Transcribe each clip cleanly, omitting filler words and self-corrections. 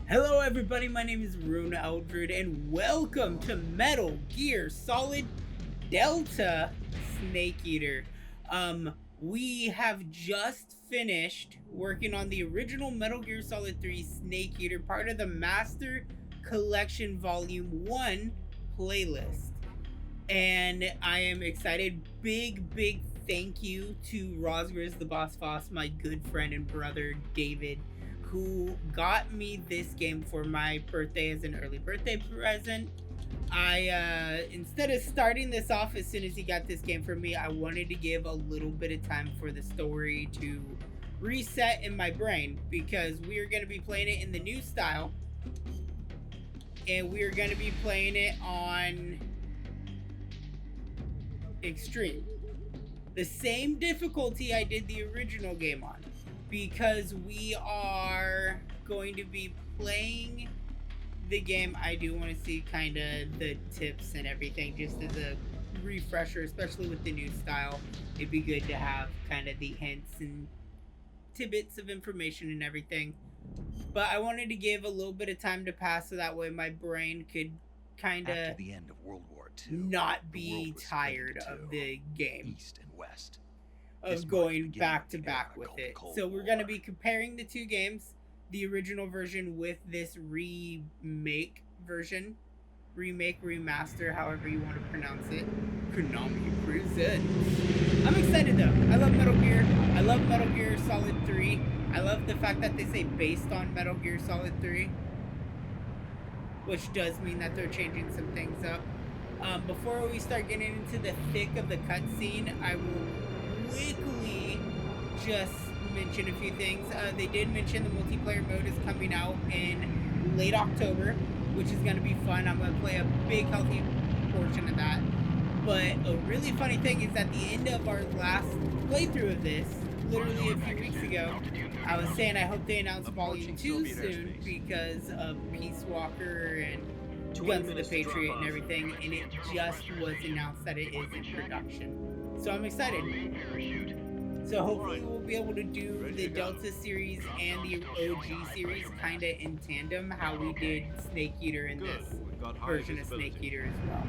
Hello everybody, my name is Ryunn Eldred and welcome to Metal Gear Solid Delta Snake Eater. We have just finished working on the original Metal Gear Solid 3 Snake Eater, part of the Master Collection Volume 1 playlist. And I am excited. Big thank you to Rosgriz the Boss Foss, my good friend and brother David, who got me this game for my birthday as an early birthday present. I instead of starting this off as soon as he got this game for me, I wanted to give a little bit of time for the story to reset in my brain, because we are going to be playing it in the new style, and we are going to be playing it on extreme, the same difficulty I did the original game on, because we are going to be playing the game. I do want to see kind of the tips and everything just as a refresher, especially with the new style. It'd be good to have kind of the hints and tidbits of information and everything. But I wanted to give a little bit of time to pass so that way my brain could kind of, after the end of World War II, not be tired of the game. East and West. Of going back to back with it. So we're going to be comparing the two games, the original version with this remake version. Remake, remaster, however you want to pronounce it. Konami presents. I'm excited though. I love Metal Gear. I love Metal Gear Solid 3. I love the fact that they say based on Metal Gear Solid 3. Which does mean that they're changing some things up. Before we start getting into the thick of the cutscene, I will quickly just mention a few things. They did mention the multiplayer mode is coming out in late October, which is going to be fun. I'm going to play a big healthy portion of that. But a really funny thing is at the end of our last playthrough of this, literally a few weeks ago, I was saying I hope they announce Volume 2 soon because of Peace Walker and Guns of the Patriot and everything, and it just was announced that it is in production. So I'm excited. So hopefully we'll be able to do the Delta series and the OG series kind of in tandem, how we did Snake Eater in this version of Snake Eater as well.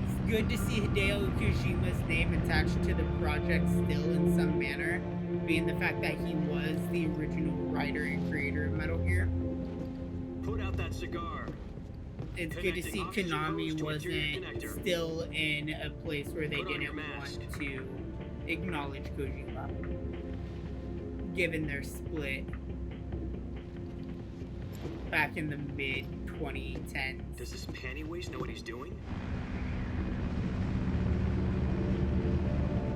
It's good to see Hideo Kojima's name attached to the project still in some manner, being the fact that he was the original writer and creator of Metal Gear. Put out that cigar. It's good to see Konami wasn't still in a place where they didn't want to acknowledge Kojima, given their split back in the mid-2010s. Does this panty waste know what he's doing?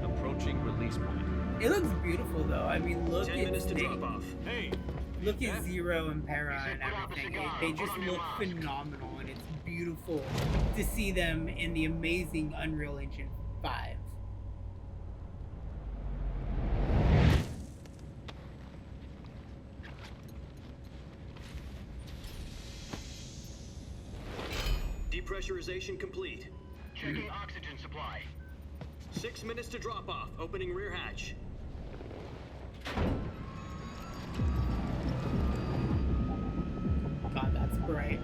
Approaching release point. It looks beautiful though. I mean, look 10 at minutes to Snake. drop off. Hey! Look at Zero and Para and everything. They just look phenomenal, and it's beautiful to see them in the amazing Unreal Engine 5. Depressurization complete. Checking oxygen supply. 6 minutes to drop off. Opening rear hatch. God, that's bright.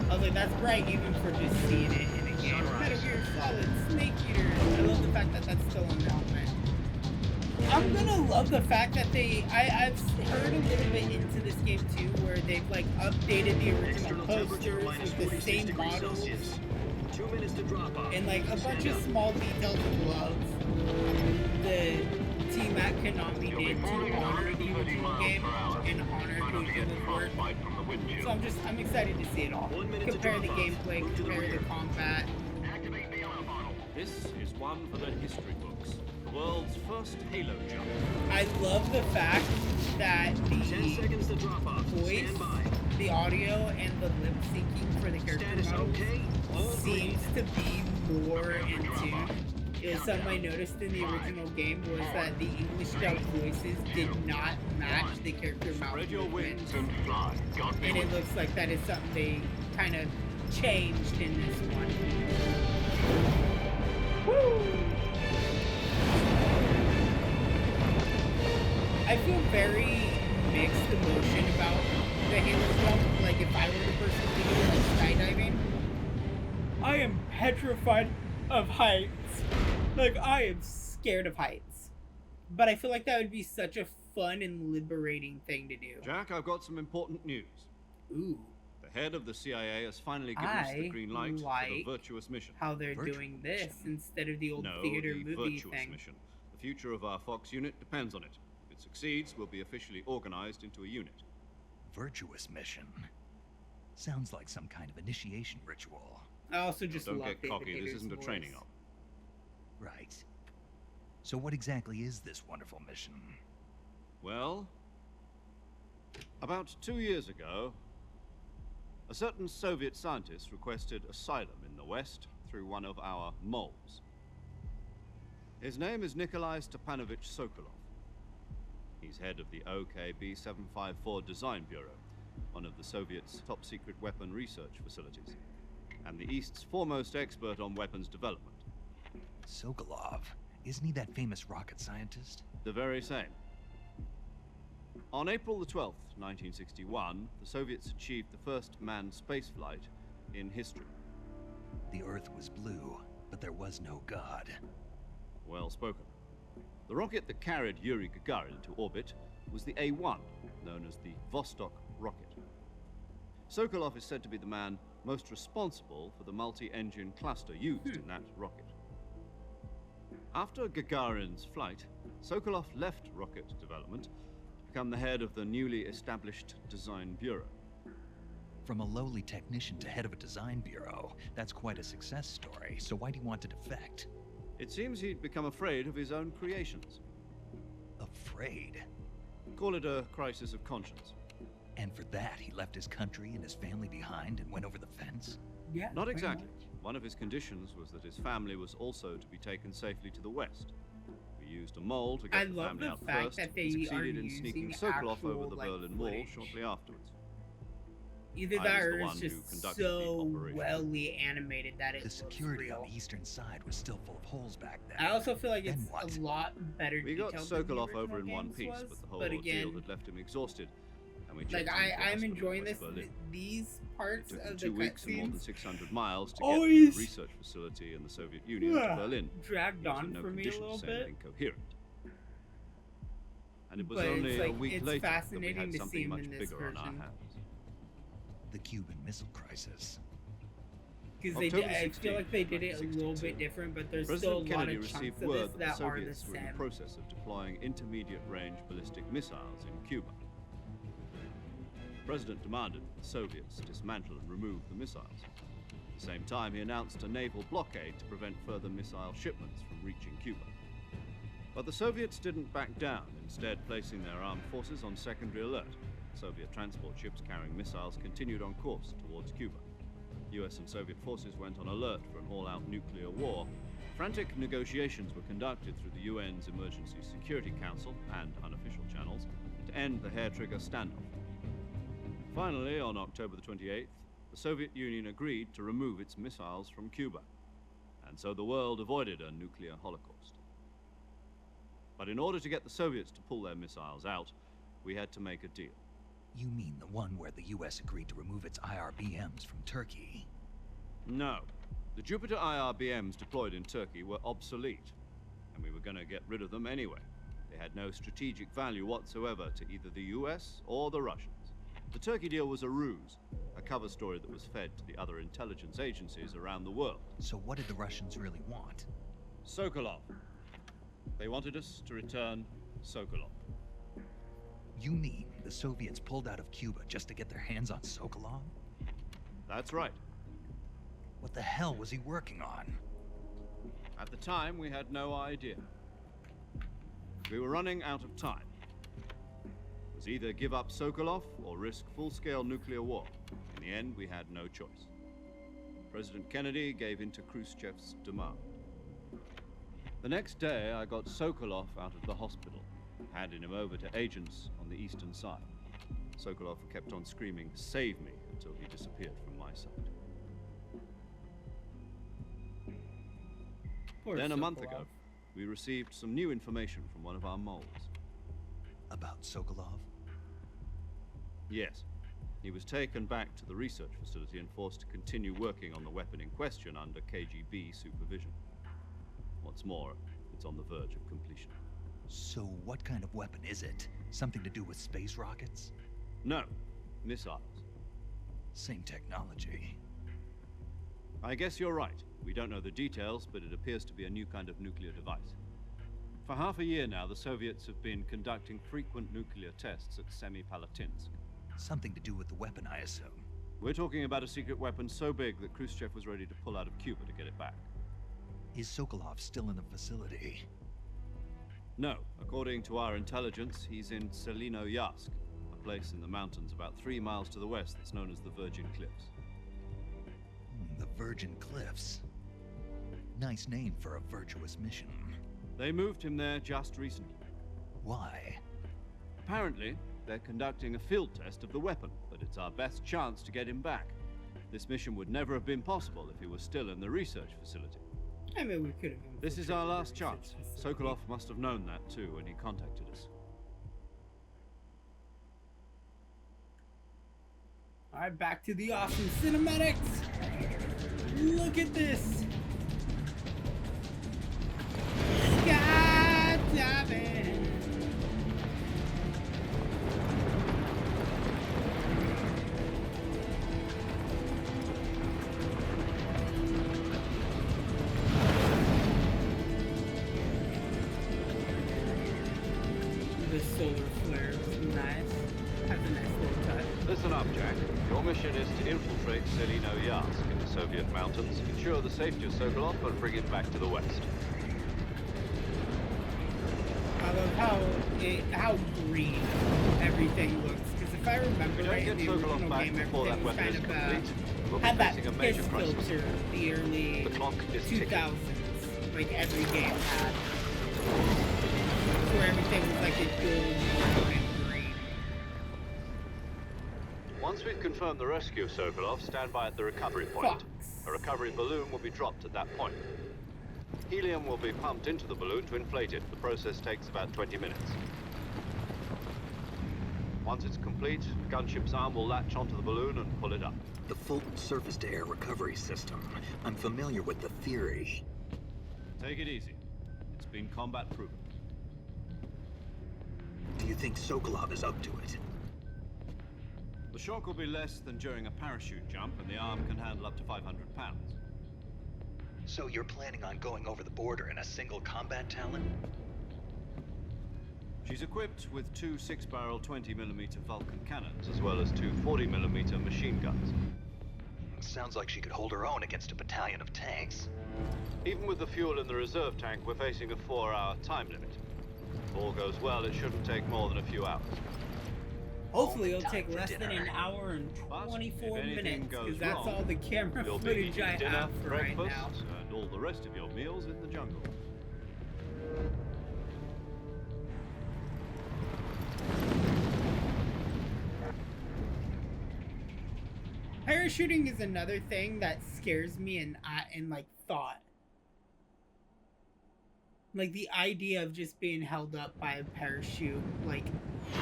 I was like, that's bright even for just seeing it in a game. Metal Gear Solid Snake Eater. I love the fact that that's still in development. I'm gonna love the fact that I've heard a little bit into this game too, where they've like updated the original posters with the same models 2 minutes to drop off. and like a bunch of small details of love the team at Konami did to honor the original game and honor Kojima's work. So I'm excited to see it all. Compare the gameplay, compare the combat. Activate the auto bottle. This is one for the history books. The world's first Halo jump. I love the fact that 10 seconds to drop off. voice, Stand by. the audio, and the lip syncing for the character Status models okay? All seems to be more in tune. It was something I noticed in the original game was that the English dubbed voices did not match the character mouth Spread your movements. wings and fly. And it looks like that is something they kind of changed in this one. Woo! I feel very mixed emotion about petrified of heights. Like, I am scared of heights. But I feel like that would be such a fun and liberating thing to do. Jack, I've got some important news. Ooh. The head of the CIA has finally given us the green light for the Virtuous mission. How they're doing this instead of the old theater the movie Virtuous thing. mission. The future of our Fox unit depends on it. If it succeeds, we'll be officially organized into a unit. Virtuous mission. Sounds like some kind of initiation ritual. I also just Don't love get David cocky, this Hayter's isn't a voice. training op. Right. So what exactly is this wonderful mission? Well, about 2 years ago, a certain Soviet scientist requested asylum in the West through one of our moles. His name is Nikolai Sokolov. He's head of the OKB 754 Design Bureau, one of the Soviets' top-secret weapon research facilities, and the East's foremost expert on weapons development. Sokolov? Isn't he that famous rocket scientist? The very same. On April the 12th, 1961, the Soviets achieved the first manned spaceflight in history. The Earth was blue, but there was no God. Well spoken. The rocket that carried Yuri Gagarin to orbit was the A-1, known as the Vostok rocket. Sokolov is said to be the man most responsible for the multi-engine cluster used in that rocket. After Gagarin's flight, Sokolov left rocket development to become the head of the newly established Design Bureau. From a lowly technician to head of a design bureau, that's quite a success story. So why do you want to defect? It seems he'd become afraid of his own creations. Afraid? Call it a crisis of conscience. And for that, he left his country and his family behind and went over the fence? Yeah. Not pretty exactly. much. One of his conditions was that his family was also to be taken safely to the West. We used a mole to I get the love family the out fact first, that they and are succeeded in sneaking using Sokolov over actual, the like, Berlin Wall footage. shortly afterwards. Either I that was the or it's one who just conducted so the operation. welly animated that it The looks security real. on the eastern side was still full of holes back then. I also feel like Then it's what? a lot better We got detailed than the Sokolov over in original one games piece, was, but the whole but ordeal again, had left him exhausted, and we like checked him into I'm hospital in enjoying West this. Berlin. These It parts took him of the 2 weeks and more than cutscenes 600 miles to always get from the research facility in the Soviet Union to Berlin. dragged He was on in no for me a condition to little say bit. anything coherent. And it was But only it's a like, week it's later that we fascinating had to see something him much in this bigger on our version. hands. The Cuban Missile Crisis. Because they October did, I feel like they did it a 16, little bit 1962. different, but there's President still a lot Kennedy of chunks received of word this that the that are the Soviets were in the same. process of deploying intermediate-range ballistic missiles in Cuba. The President demanded that the Soviets dismantle and remove the missiles. At the same time, he announced a naval blockade to prevent further missile shipments from reaching Cuba. But the Soviets didn't back down, instead placing their armed forces on secondary alert. Soviet transport ships carrying missiles continued on course towards Cuba. US and Soviet forces went on alert for an all-out nuclear war. Frantic negotiations were conducted through the UN's Emergency Security Council and unofficial channels to end the hair-trigger standoff. Finally, on October the 28th, the Soviet Union agreed to remove its missiles from Cuba, and so the world avoided a nuclear holocaust. But in order to get the Soviets to pull their missiles out, we had to make a deal. You mean the one where the US agreed to remove its IRBMs from Turkey? No. The Jupiter IRBMs deployed in Turkey were obsolete, and we were going to get rid of them anyway. They had no strategic value whatsoever to either the US or the Russians. The Turkey deal was a ruse, a cover story that was fed to the other intelligence agencies around the world. So what did the Russians really want? Sokolov. They wanted us to return Sokolov. You mean the Soviets pulled out of Cuba just to get their hands on Sokolov? That's right. What the hell was he working on? At the time, we had no idea. We were running out of time. It was either give up Sokolov or risk full-scale nuclear war. In the end, we had no choice. President Kennedy gave in to Khrushchev's demand. The next day, I got Sokolov out of the hospital, handing him over to agents on the eastern side. Sokolov kept on screaming, "Save me," until he disappeared from my sight. Poor Then a month Sokolov. ago, we received some new information from one of our moles. About Sokolov? Yes. He was taken back to the research facility and forced to continue working on the weapon in question under KGB supervision. What's more, it's on the verge of completion. So what kind of weapon is it? Something to do with space rockets? No, missiles. Same technology. I guess you're right. We don't know the details, but it appears to be a new kind of nuclear device. For half a year now, the Soviets have been conducting frequent nuclear tests at Semipalatinsk. Something to do with the weapon, I assume. We're talking about a secret weapon so big that Khrushchev was ready to pull out of Cuba to get it back. Is Sokolov still in the facility? No. According to our intelligence, he's in Selino-Yarsk, a place in the mountains about 3 miles to the west that's known as the Virgin Cliffs. The Virgin Cliffs. Nice name for a virtuous mission. They moved him there just recently. Why? Apparently, they're conducting a field test of the weapon, but it's our best chance to get him back. This mission would never have been possible if he was still in the research facility. I mean, we could have. This is our last chance. Sokolov must have known that too when he contacted us. Alright, back to the awesome cinematics. Look at this. Skydiving. The solar flare is nice. Has a nice little touch. Listen up, Jack. Your mission is to infiltrate Selino-Yarsk in the Soviet mountains, ensure the safety of Sokolov, and bring him back to the west. I love how green everything looks. Because if I remember right, in the original game, everything was kind of had that piss filter the early 2000s, like every game had, where everything was like a gold and green. Once we've confirmed the rescue of Sokolov, stand by at the recovery point. Fox. A recovery balloon will be dropped at that point. Helium will be pumped into the balloon to inflate it. The process takes about 20 minutes. Once it's complete, the gunship's arm will latch onto the balloon and pull it up. The Fulton surface-to-air recovery system. I'm familiar with the theory. Take it easy. It's been combat-proven. Do you think Sokolov is up to it? The shock will be less than during a parachute jump, and the arm can handle up to 500 pounds. So you're planning on going over the border in a single combat Talon? She's equipped with 2 6-barrel 20mm Vulcan cannons, as well as 2 40mm machine guns. Sounds like she could hold her own against a battalion of tanks. Even with the fuel in the reserve tank, we're facing a 4-hour time limit. If all goes well, it shouldn't take more than a few hours. Hopefully it'll take less than an hour and 24 minutes, because that's all the camera You'll be footage eating I dinner, have for right breakfast, now. and all the rest of your meals in the jungle. Parachuting is another thing that scares me in like thought. Like the idea of just being held up by a parachute, like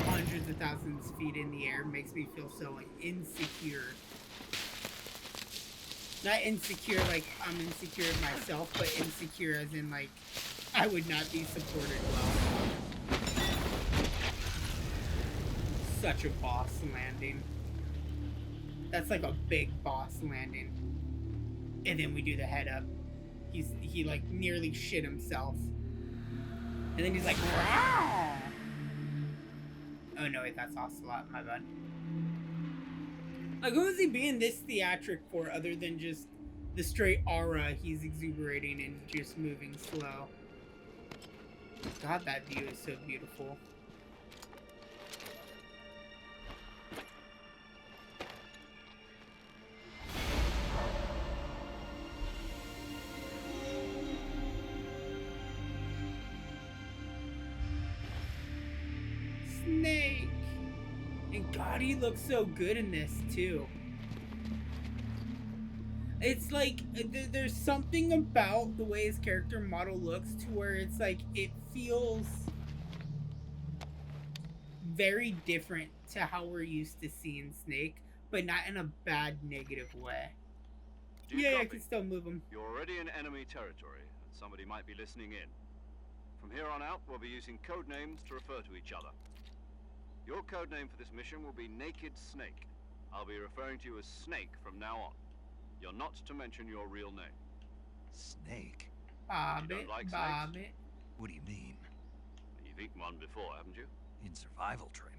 hundreds of thousands of feet in the air, makes me feel so insecure. Not insecure like I'm insecure of myself, but insecure as in like I would not be supported well. Such a boss landing. That's like a big boss landing. And then we do the head up. He like nearly shit himself. And then he's like, "Wow!" Oh no, wait, that's Ocelot, my bad. Like, who is he being this theatric for other than just the straight aura he's exuberating and just moving slow? God, that view is so beautiful. Snake! And God, he looks so good in this, too. It's like, there's something about the way his character model looks to where it's like, it feels very different to how we're used to seeing Snake. but not in a bad, negative way. Do you Yeah, I copy? can still move them. You're already in enemy territory, and somebody might be listening in. From here on out, we'll be using code names to refer to each other. Your code name for this mission will be Naked Snake. I'll be referring to you as Snake from now on. You're not to mention your real name. Snake? Bob don't it, like bob snakes? it. What do you mean? You've eaten one before, haven't you? In survival training?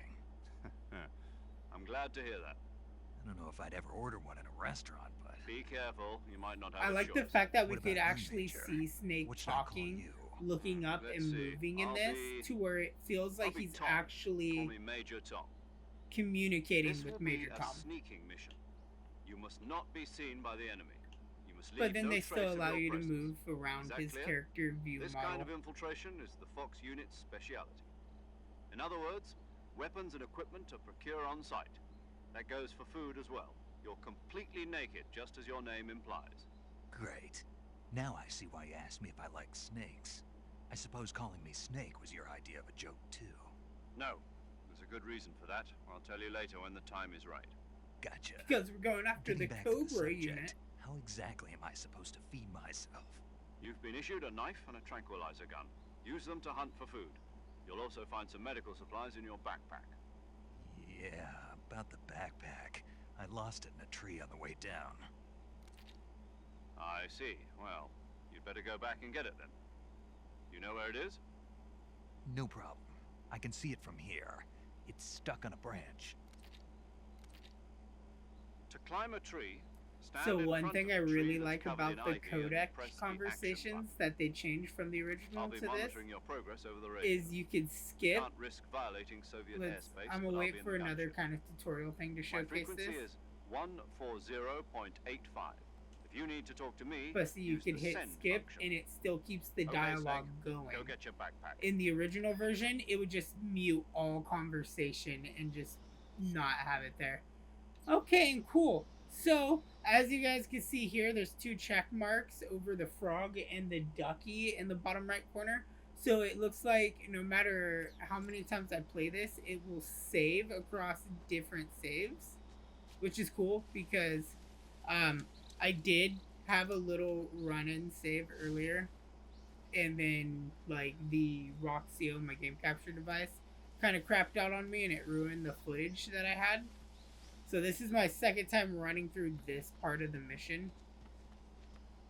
I'm glad to hear that. I don't know if I'd ever order one in a restaurant, but... Be careful, you might not have I a like the choice. fact that we What could about you, actually Major? see Snake What should I call talking, you? looking up Let's and see. moving in I'll this, be- to where it feels I'll like be he's Tom. Call actually me Major Tom. communicating This with will Major be Tom. a sneaking mission. You must not be seen by the enemy. You must leave But then no they trace still of allow your you to presence. move around Is that his clear? character view This model. kind of infiltration is the Fox unit's speciality. In other words, weapons and equipment are procured on site. That goes for food as well. You're completely naked, just as your name implies. Great. Now I see why you asked me if I like snakes. I suppose calling me Snake was your idea of a joke, too. No, there's a good reason for that. I'll tell you later when the time is right. Gotcha. Because we're going after the Getting back to the Cobra subject, unit. how exactly am I supposed to feed myself? You've been issued a knife and a tranquilizer gun. Use them to hunt for food. You'll also find some medical supplies in your backpack. Yeah, about the backpack. I lost it in a tree on the way down. I see. Well, you'd better go back and get it then. You know where it is? No problem. I can see it from here. It's stuck on a branch. To climb a tree, stand So in one front thing of I a tree really that's like covered about in the ivy and codec press the action conversations button. that they changed from the original I'll be to this monitoring your progress over the radio. is you could skip. Can't risk violating Soviet airspace. I'm but gonna I'll wait be in for the another gunship. kind of tutorial thing to My showcase frequency this. is 140.85. If you need to talk to me, But see, you use could the hit send skip function. and it still keeps the Okay, dialogue Snake, going. Go get your backpack. In the original version, it would just mute all conversation and just not have it there. Okay, and cool. So, as you guys can see here, there's 2 check marks over the frog and the ducky in the bottom right corner. So it looks like no matter how many times I play this, it will save across different saves, which is cool because I did have a little run-in save earlier, and then like the Roxio, my game capture device, kind of crapped out on me and it ruined the footage that I had. So this is my second time running through this part of the mission.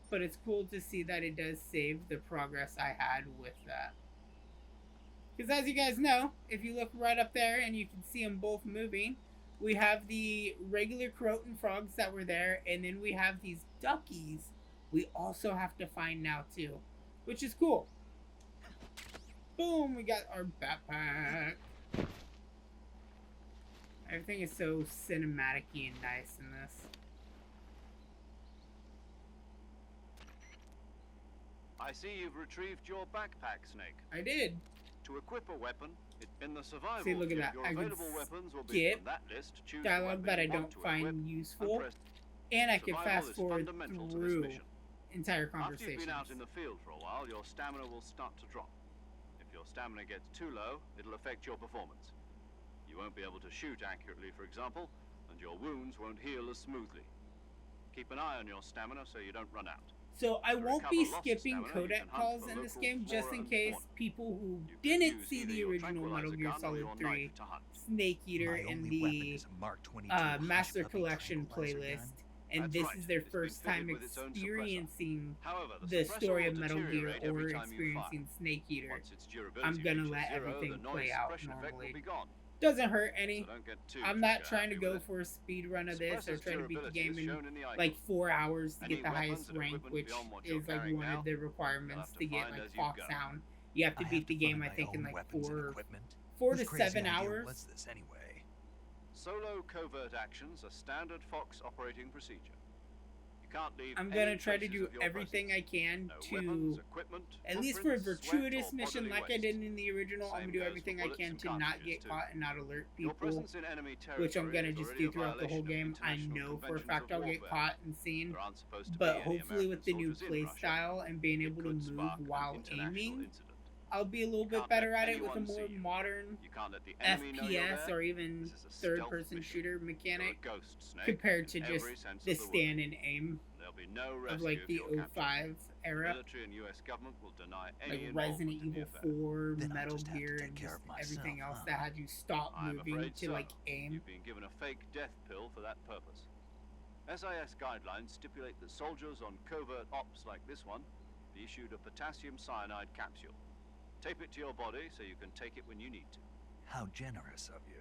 But it's cool to see that it does save the progress I had with that. Because as you guys know, if you look right up there and you can see them both moving, we have the regular Croton frogs that were there, and then we have these duckies we also have to find now too, which is cool. Boom, we got our backpack. Everything is so cinematic-y and nice in this. I see you've retrieved your backpack, Snake. I did. To equip a weapon, in the survival See, look at queue, that. your I can available weapons will be skip from that list. Choose the dialogue weapon that I you want don't to find equip, useful, and press. and I can Survival fast is forward fundamental to this through mission. entire After conversations. you've been out in the field for a while, your stamina will start to drop. If your stamina gets too low, it'll affect your performance. You won't be able to shoot accurately, for example, and your wounds won't heal as smoothly. Keep an eye on your stamina so you don't run out. So I To won't recover be lost skipping stamina, you codec can hunt calls for in this local game just flora in and case fauna. people who You can didn't use see either the your original Metal tranquilizer Gear gun or Solid your 3 knife to hunt. Snake Eater My in only weapon the is a Mark 22 Master hush puppy Collection tranquilizer playlist, gun. and That's this right. is their It's been first time fitted with its own suppressor. experiencing However, the suppressor story will of Metal Gear deteriorate or every time you experiencing fire. Snake Eater. Once its durability I'm gonna reaches let zero, everything the noise play out suppression effect normally. will be gone. Doesn't hurt any. So don't get too I'm not trigger trying to happy go with it. for a speed run of this or Suppressor's trying to beat the durability game is in shown in the icon. like 4 hours to Any get the weapons highest and rank, equipment which beyond what you're is like carrying one now, of the you'll requirements have to to get find like as you Fox go. Sound. You have to I beat the game, I find think, my in own like weapons and 4 equipment. 4 to Whose crazy 7 idea hours. was this anyway? Solo covert actions are standard Fox operating procedure. You can't leave I'm any gonna try to traces do of your everything presence. I can No to, weapons, equipment, at least for a footprints, sweat, virtuous or mission bodily like I waste. did in the original. I'm Same gonna do goes for everything I bullets can and to not cartridges, get too. caught and not alert Your people, presence in enemy territory which I'm gonna is just already do a throughout the whole violation of game. I international know for a conventions fact of I'll get warfare. caught and seen, There aren't supposed to but be any hopefully with the American new soldiers in play Russia. style and being It able to could move spark an while international aiming, incident. I'll be a little bit Can't better let at it with a anyone more see you. modern You can't let the enemy know you're FPS there. or even This is a stealth third-person mission. shooter You're a mechanic ghost, Snake, compared to in just every sense the of the word. stand and aim There'll be no of rescue like if the you're captured. 05 The era, military and U.S. government will deny like any Resident involvement in the Evil affair. 4, Then I'll Metal just have to Gear, take and care just of myself, everything else huh? that had you stop I'm moving afraid to so. like aim. You've been given a fake death pill for that purpose. SIS guidelines stipulate that soldiers on covert ops like this one be issued a potassium cyanide capsule. Tape it to your body so you can take it when you need to. How generous of you.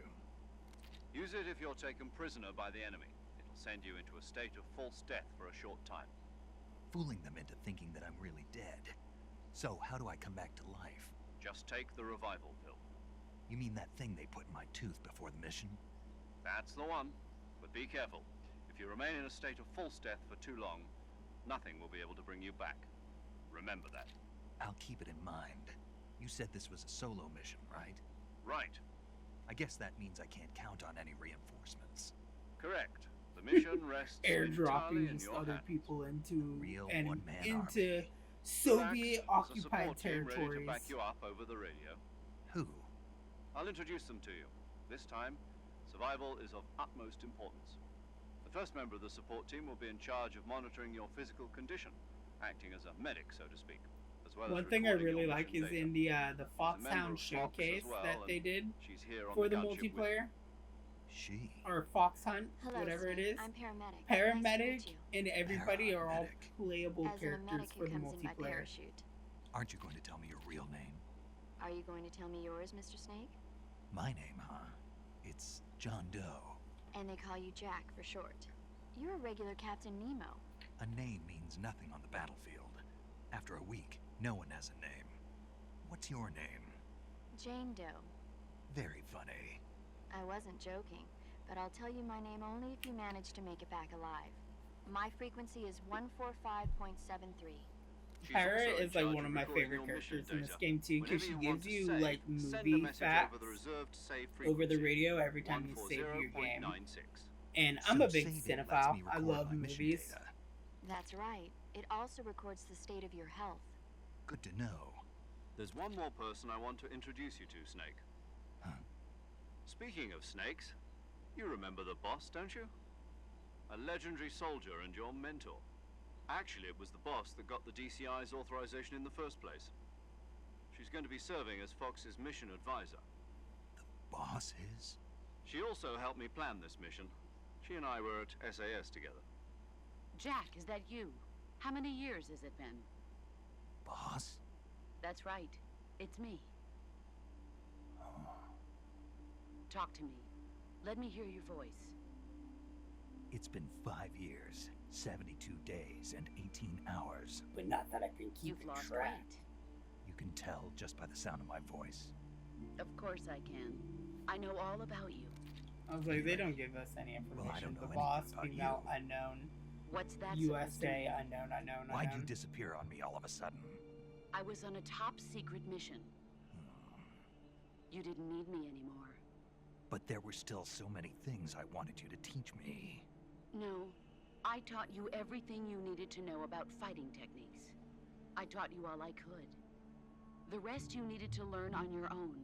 Use it if you're taken prisoner by the enemy. It'll send you into a state of false death for a short time. Fooling them into thinking that I'm really dead. So, how do I come back to life? Just take the revival pill. You mean that thing they put in my tooth before the mission? That's the one. But be careful. If you remain in a state of false death for too long, nothing will be able to bring you back. Remember that. I'll keep it in mind. You said this was a solo mission, right? Right. I guess that means I can't count on any reinforcements. Correct. The mission rests entirely Airdropping in just your other hands. people into Real and one-man into army. Soviet Relax, there's a occupied support team ready to territories. back you up over the radio. Who? I'll introduce them to you. This time, survival is of utmost importance. The first member of the support team will be in charge of monitoring your physical condition, acting as a medic, so to speak, as well One as thing I recording really your like mission is data. in the member of Foxhound Fox as showcase well, that they and did She's here on for the gunship with you. multiplayer, She. or Fox Hunt, Hello, whatever it Snake. is. I'm paramedic. Paramedic Nice to meet you. and everybody are all Paramedic. playable As a characters medic for who the comes in by multiplayer. parachute. Aren't you going to tell me your real name? Are you going to tell me yours, Mr. Snake? My name, huh? It's John Doe. And they call you Jack for short. You're a regular Captain Nemo. A name means nothing on the battlefield. After a week, no one has a name. What's your name? Jane Doe. Very funny. I wasn't joking, but I'll tell you my name only if you manage to make it back alive. My frequency is 145.73. She's Parrot also in is like charge one of of my recording favorite your mission characters in this data. game too, because she Whenever you want gives to you save, like send a movie message facts over the reserved save over the frequency, radio every time you save your game. 140.96. And I'm So a big saving lets cinephile. me I record love my mission movies. data. That's right. It also records the state of your health. Good to know. There's one more person I want to introduce you to, Snake. Huh? Speaking of snakes, you remember the boss, don't you? A legendary soldier and your mentor. Actually, it was the boss that got the DCI's authorization in the first place. She's going to be serving as Fox's mission advisor. The boss is? She also helped me plan this mission. She and I were at SAS together. Jack, is that you? How many years has it been? Boss? That's right. It's me. Talk to me. Let me hear your voice. It's been 5 years, 72 days, and 18 hours. But not that I can keep You've lost track. weight. You can tell just by the sound of my voice. Of course I can. I know all about you. I was like, they don't give us any Well, I information. don't know The anything boss, about female, you. unknown, What's that supposed to USA, mean? unknown. Why'd you disappear on me all of a sudden? I was on a top secret mission. You didn't need me anymore. But there were still so many things I wanted you to teach me. No, I taught you everything you needed to know about fighting techniques. I taught you all I could. The rest you needed to learn on your own.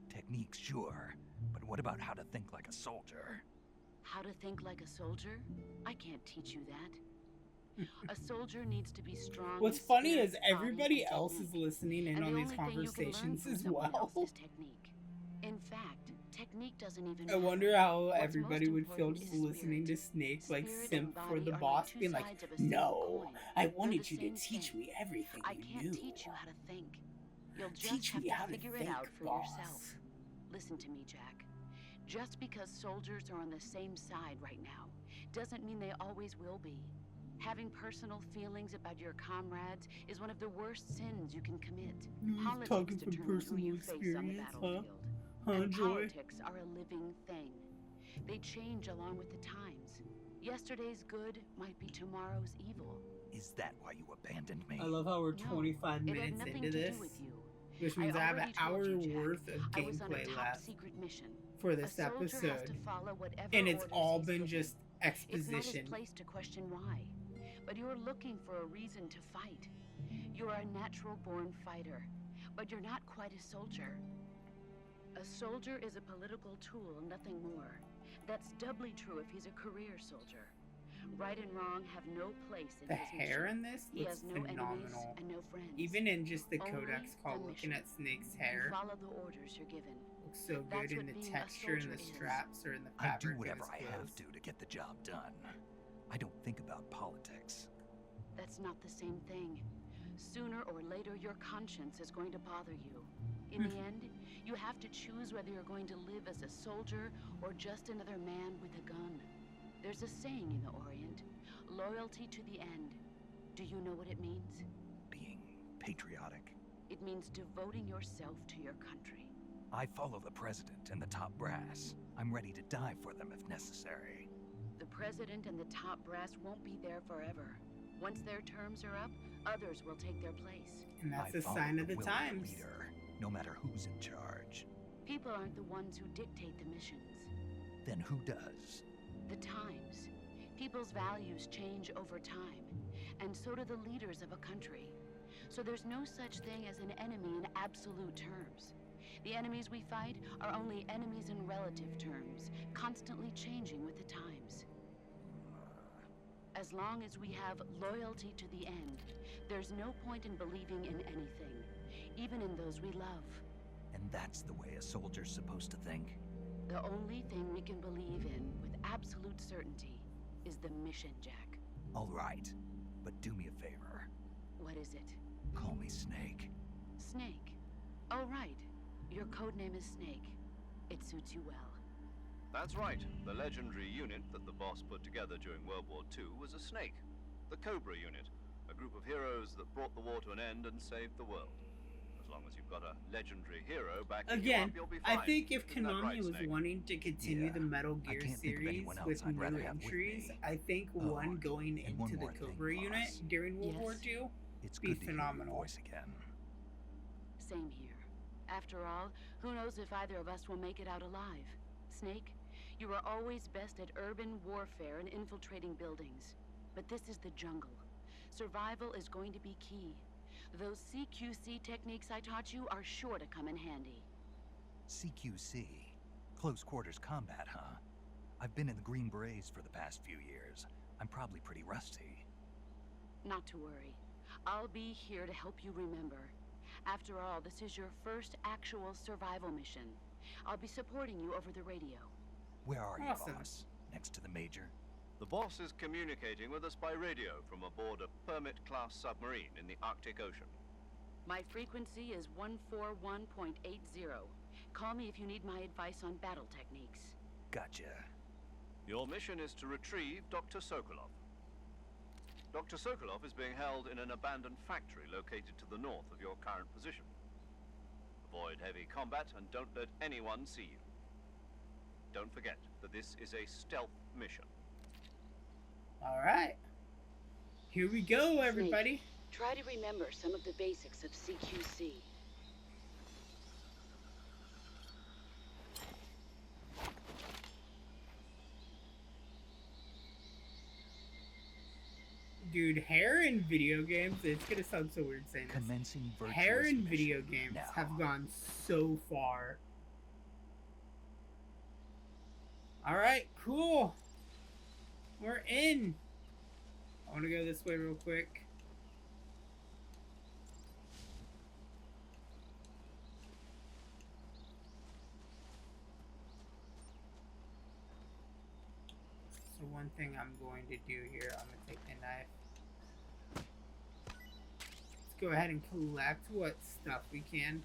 Techniques, sure. But what about how to think like a soldier? How to think like a soldier? I can't teach you that. A soldier needs to be strong. What's in funny spirit, is body, everybody and else is technique. listening in And on the these only thing you can learn conversations from as someone well. else is technique. In fact, technique doesn't even I matter. wonder how What's everybody most would feel important just is listening to spirit. Snake like Spirit simp and for body the are boss, two being like, sides of a same no, coin. I They're wanted the you to same teach thing. me everything I you can't knew. teach you how to think. You'll just Teach have me to how to figure think, it out for boss. yourself. Listen to me, Jack. Just because soldiers are on the same side right now doesn't mean they always will be. Having personal feelings about your comrades is one of the worst sins you can commit. You're Politics talking from determine who personal you face on the experience, huh? battlefield. Huh, And Joy? politics are a living thing. They change along with the times. Yesterday's good might be tomorrow's evil. Is that why you abandoned me? I love how we're No, 25 it had minutes nothing into to this, do with you. which means I have an already told hour you, Jack. worth of I was on a gameplay top left secret mission. for A this soldier has episode, to follow whatever and it's orders all he's been given. just It's not his exposition. place to question why, but you're looking for a reason to fight. You are a natural-born fighter. but you're not quite a soldier. A soldier is a political tool, nothing more. That's doubly true if he's a career soldier. Right and wrong have no place in The his hair mission. in this He looks has no enemies phenomenal. and no friends. Even in just the Only codex call, the looking mission. at Snake's You hair follow the orders you're given. looks so That's good in what the being a texture and the soldier is. straps or in the I fabric. do of whatever his I have clothes. to get the job done. I don't think about politics. That's not the same thing. Sooner or later, your conscience is going to bother you. In the end, you have to choose whether you're going to live as a soldier or just another man with a gun. There's a saying in the Orient, loyalty to the end. Do you know what it means? Being patriotic. It means devoting yourself to your country. I follow the president and the top brass. I'm ready to die for them if necessary. The president and the top brass won't be there forever. Once their terms are up, others will take their place. And that's I a follow sign of the will times. leader, no matter who's in charge. People aren't the ones who dictate the missions. Then who does? The times. People's values change over time, and so do the leaders of a country. So there's no such thing as an enemy in absolute terms. The enemies we fight are only enemies in relative terms, constantly changing with the times. As long as we have loyalty to the end, there's no point in believing in anything, even in those we love. And that's the way a soldier's supposed to think? The only thing we can believe in with absolute certainty is the mission, Jack. All right, but do me a favor. What is it? Call me Snake. Snake. Oh, right. Your codename is Snake. It suits you well. That's right. The legendary unit that the boss put together during World War II was a snake. The Cobra unit, a group of heroes that brought the war to an end and saved the world. As long as you've got a legendary hero backing you Again, up, you'll be I fine. think if Isn't that Konami right, was Snake? wanting to continue Yeah, the Metal I Gear can't think of series anyone else with I'd new rather have with entries, me. I think Oh, one going and one into the more thing, Cobra unit boss. during World War Yes. II It's be good to hear your phenomenal. voice again. Same here. After all, who knows if either of us will make it out alive? Snake, you are always best at urban warfare and infiltrating buildings. But this is the jungle. Survival is going to be key. Those CQC techniques I taught you are sure to come in handy. CQC. Close quarters combat, huh? I've been in the Green Berets for the past few years. I'm probably pretty rusty. Not to worry. I'll be here to help you remember. After all, this is your first actual survival mission. I'll be supporting you over the radio. Where are Awesome. you, boss? Next to the Major? The boss is communicating with us by radio from aboard a Permit-class submarine in the Arctic Ocean. My frequency is 141.80. Call me if you need my advice on battle techniques. Gotcha. Your mission is to retrieve Dr. Sokolov. Dr. Sokolov is being held in an abandoned factory located to the north of your current position. Avoid heavy combat and don't let anyone see you. Don't forget that this is a stealth mission. Alright. Here we go, everybody. Snake, try to remember some of the basics of CQC. Dude, hair in video games, it's gonna sound so weird saying this. Commencing virtuous Hair in video mission games now. have gone so far. Alright, cool. We're in. I want to go this way real quick. So one thing I'm going to do here, I'm going to take the knife. Let's go ahead and collect what stuff we can.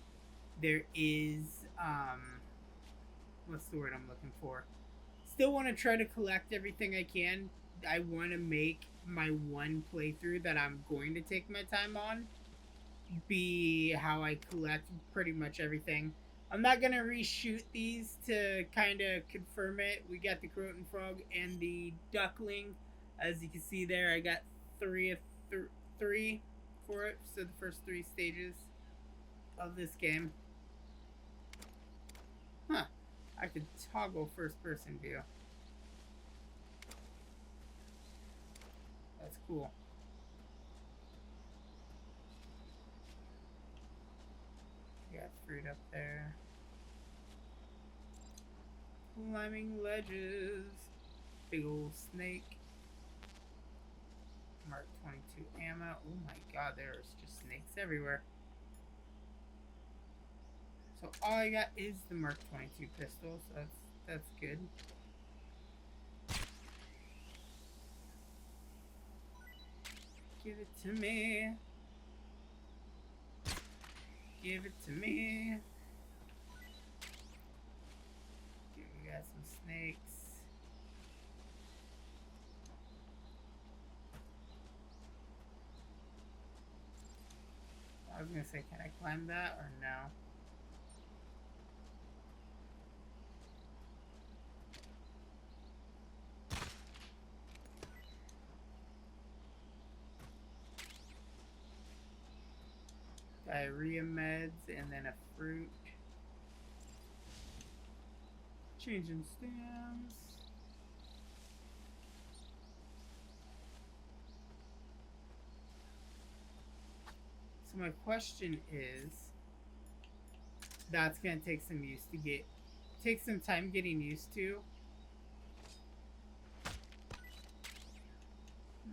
There is, what's the word I'm looking for? Still want to try to collect everything I can. I want to make my one playthrough that I'm going to take my time on be how I collect pretty much everything. I'm not going to reshoot these to kind of confirm it. We got the Croton Frog and the Duckling. As you can see there, I got three for it. So the first 3 stages of this game. Huh. I could toggle first person view. That's cool. fruit up there. Climbing ledges. Big old snake. Mark 22 ammo. Oh my god, there's just snakes everywhere. So all I got is the Mark 22 pistol, so that's good. Give it to me. Give it to me. Okay, we got some snakes. I was gonna say, can I climb that or no? Diarrhea meds and then a fruit. Changing stands. So my question is, that's gonna take some time getting used to.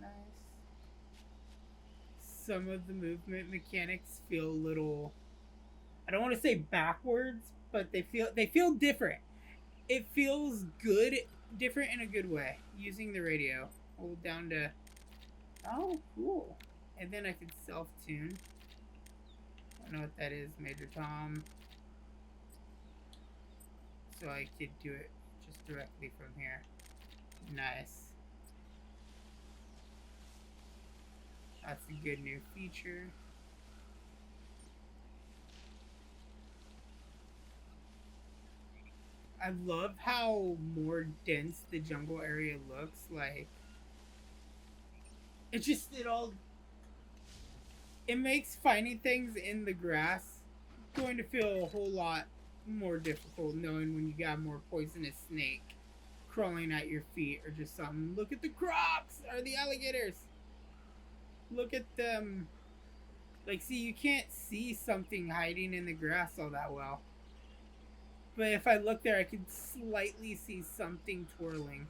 Nice. Some of the movement mechanics feel a little, I don't want to say backwards, but they feel different. It feels good, different in a good way. Using the radio, hold down to, oh cool, and then I can self-tune. I don't know what that is, Major Tom. So I could do it just directly from here. Nice. That's a good new feature. I love how more dense the jungle area looks. Like, it makes finding things in the grass going to feel a whole lot more difficult, knowing when you got more poisonous snake crawling at your feet or just something. Look at the crocs or the alligators. Look at them. Like, see, you can't see something hiding in the grass all that well. But if I look there, I can slightly see something twirling.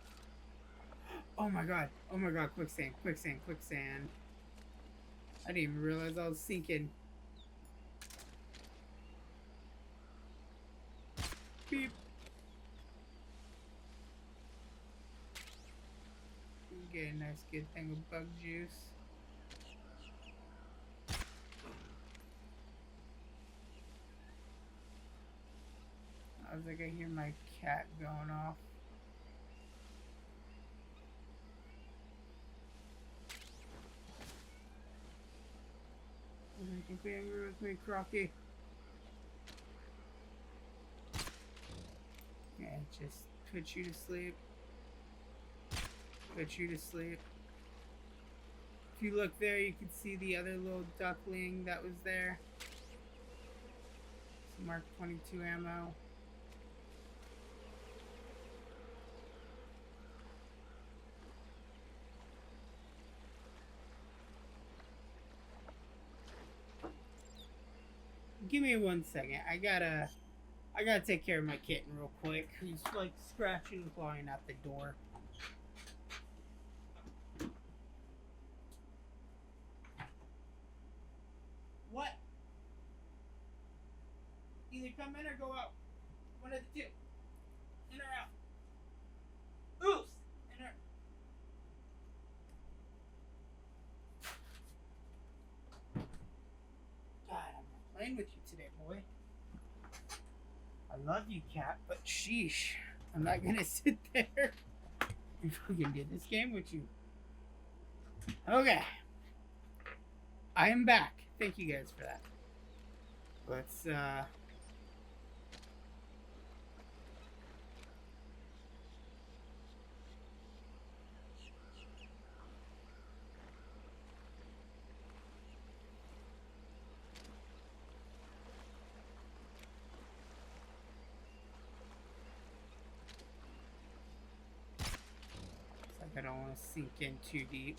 Oh my god. Oh my god. Quicksand. Quicksand. Quicksand. I didn't even realize I was sinking. Beep. Get a nice good thing of bug juice. I was like, I hear my cat going off. Don't be angry with me, Crocky. Okay, just put you to sleep. Put you to sleep. If you look there, you can see the other little duckling that was there. Some Mark 22 ammo. Give me 1 second. I gotta take care of my kitten real quick. He's like scratching and clawing at the door. What? Either come in or go out. One of the two. In or out. Oops! In or God, I'm not playing with you today, boy. I love you, cat, but sheesh. I'm not gonna sit there and fucking do this game with you. Okay. I am back. Thank you guys for that. Let's, I don't want to sink in too deep.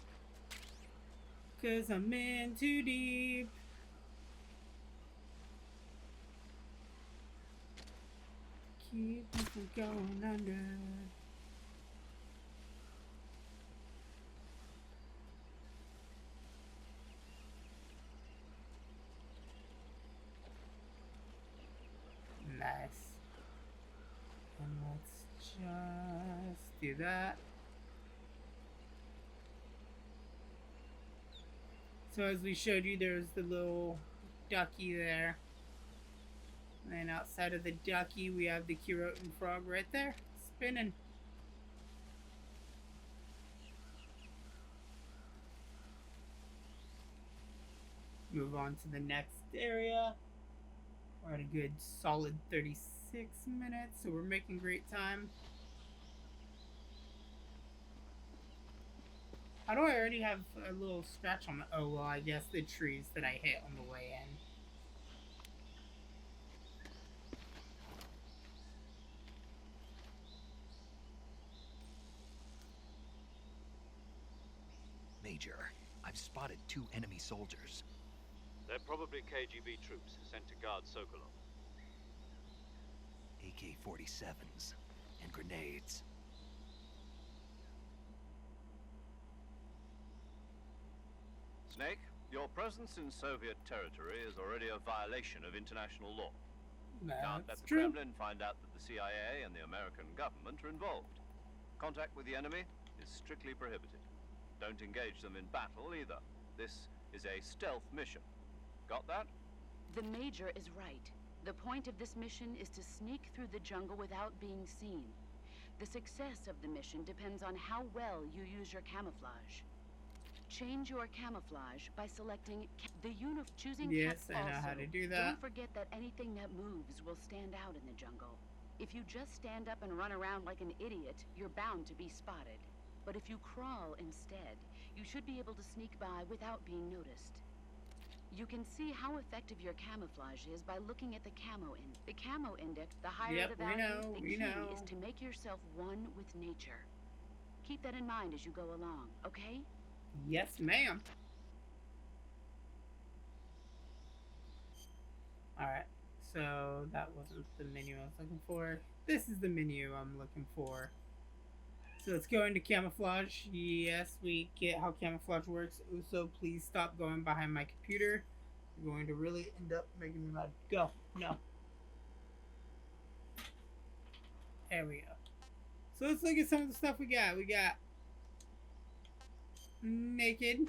'Cause I'm in too deep. keep me from going under. Nice. And let's just do that. So as we showed you, there's the little ducky there. And then outside of the ducky, we have the Kirotan frog right there, spinning. Move on to the next area. We're at a good solid 36 minutes, so we're making great time. How do I already have a little scratch on the... Oh, well, I guess the trees that I hit on the way in. Major, I've spotted 2 enemy soldiers. They're probably KGB troops sent to guard Sokolov. AK-47s and grenades. Snake, your presence in Soviet territory is already a violation of international law. Can't let That's the true. Kremlin find out that the CIA and the American government are involved. Contact with the enemy is strictly prohibited. Don't engage them in battle either. This is a stealth mission. Got that? The Major is right. The point of this mission is to sneak through the jungle without being seen. The success of the mission depends on how well you use your camouflage. Change your camouflage by selecting choosing Yes, cap I know how also. to do that. Don't forget that anything that moves will stand out in the jungle. If you just stand up and run around like an idiot, you're bound to be spotted. But if you crawl instead, you should be able to sneak by without being noticed. You can see how effective your camouflage is by looking at the camo index. The camo index, the higher Yep, the value, the we key know. is to make yourself one with nature. Keep that in mind as you go along, okay? Yes, ma'am. Alright, so that wasn't the menu I was looking for. This is the menu I'm looking for. So let's go into camouflage. Yes, we get how camouflage works. Uso, please stop going behind my computer. You're going to really end up making me mad. Go. No. There we go. So let's look at some of the stuff we got. We got naked,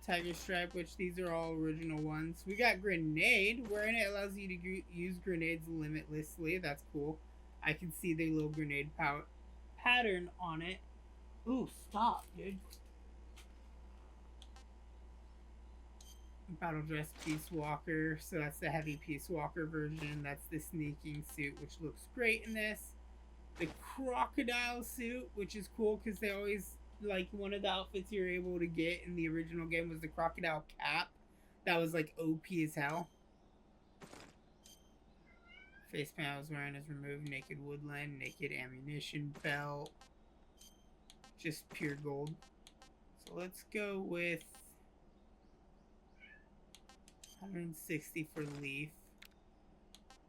tiger stripe, which these are all original ones. We got grenade, wherein it allows you to use grenades limitlessly. That's cool. I can see the little grenade pattern on it. Ooh, stop, dude. Battle dress Peace Walker. So that's the heavy Peace Walker version. That's the sneaking suit, which looks great in this. The crocodile suit, which is cool because they always, like, one of the outfits you're able to get in the original game was the crocodile cap. That was, like, OP as hell. Face paint I was wearing is removed. Naked woodland, naked ammunition belt. Just pure gold. So let's go with 160 for leaf.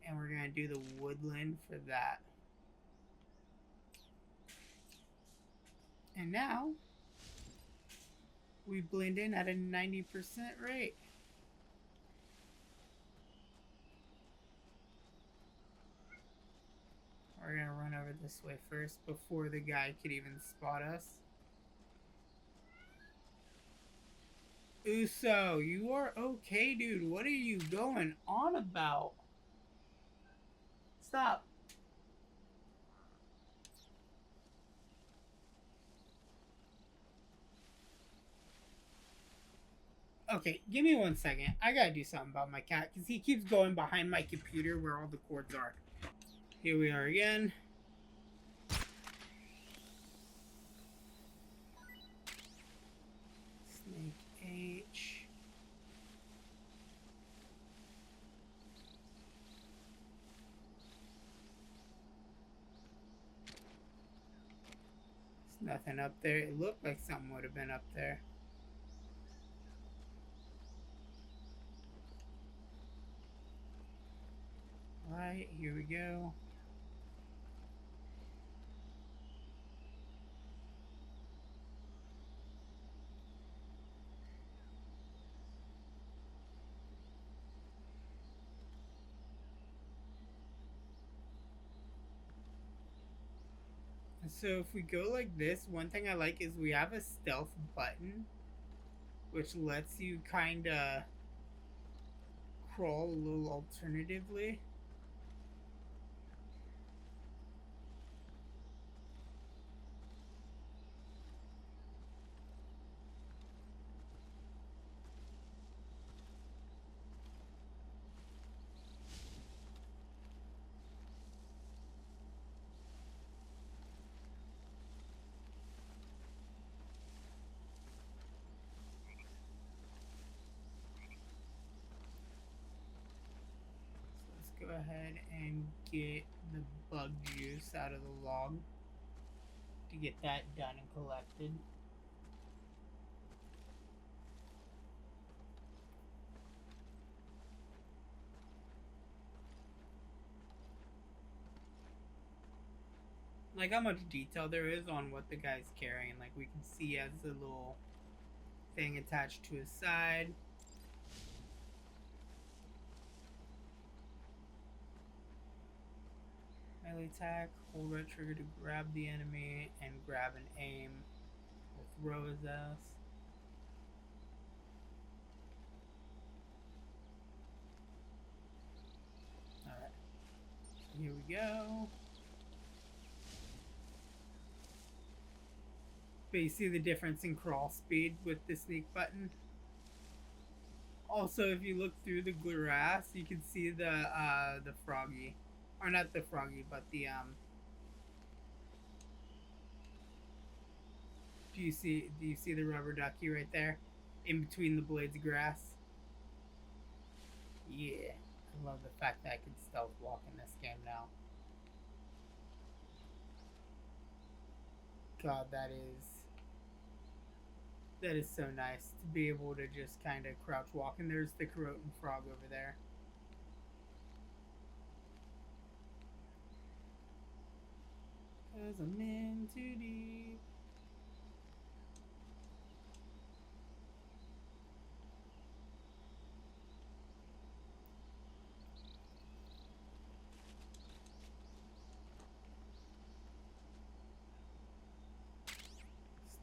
And we're going to do the woodland for that. And now, we blend in at a 90% rate. We're gonna run over this way first before the guy could even spot us. Uso, you are okay, dude. What are you going on about? Stop. Okay, give me 1 second. I gotta do something about my cat because he keeps going behind my computer where all the cords are. Here we are again. Snake H. There's nothing up there. It looked like something would have been up there. Alright, here we go. So if we go like this, one thing I like is we have a stealth button, which lets you kind of crawl a little alternatively. Go ahead and get the bug juice out of the log to get that done and collected. Like how much detail there is on what the guy's carrying. Like we can see as a little thing attached to his side. Melee attack, hold right trigger to grab the enemy and grab and aim. We'll throw his ass. Alright. So here we go. But you see the difference in crawl speed with the sneak button. Also, if you look through the grass, you can see the froggy. Or not the froggy, but the do you see the rubber ducky right there? In between the blades of grass? Yeah. I love the fact that I can stealth walk in this game now. God, that is so nice to be able to just kind of crouch walk. And there's the Croton frog over there. Cause I'm in too deep.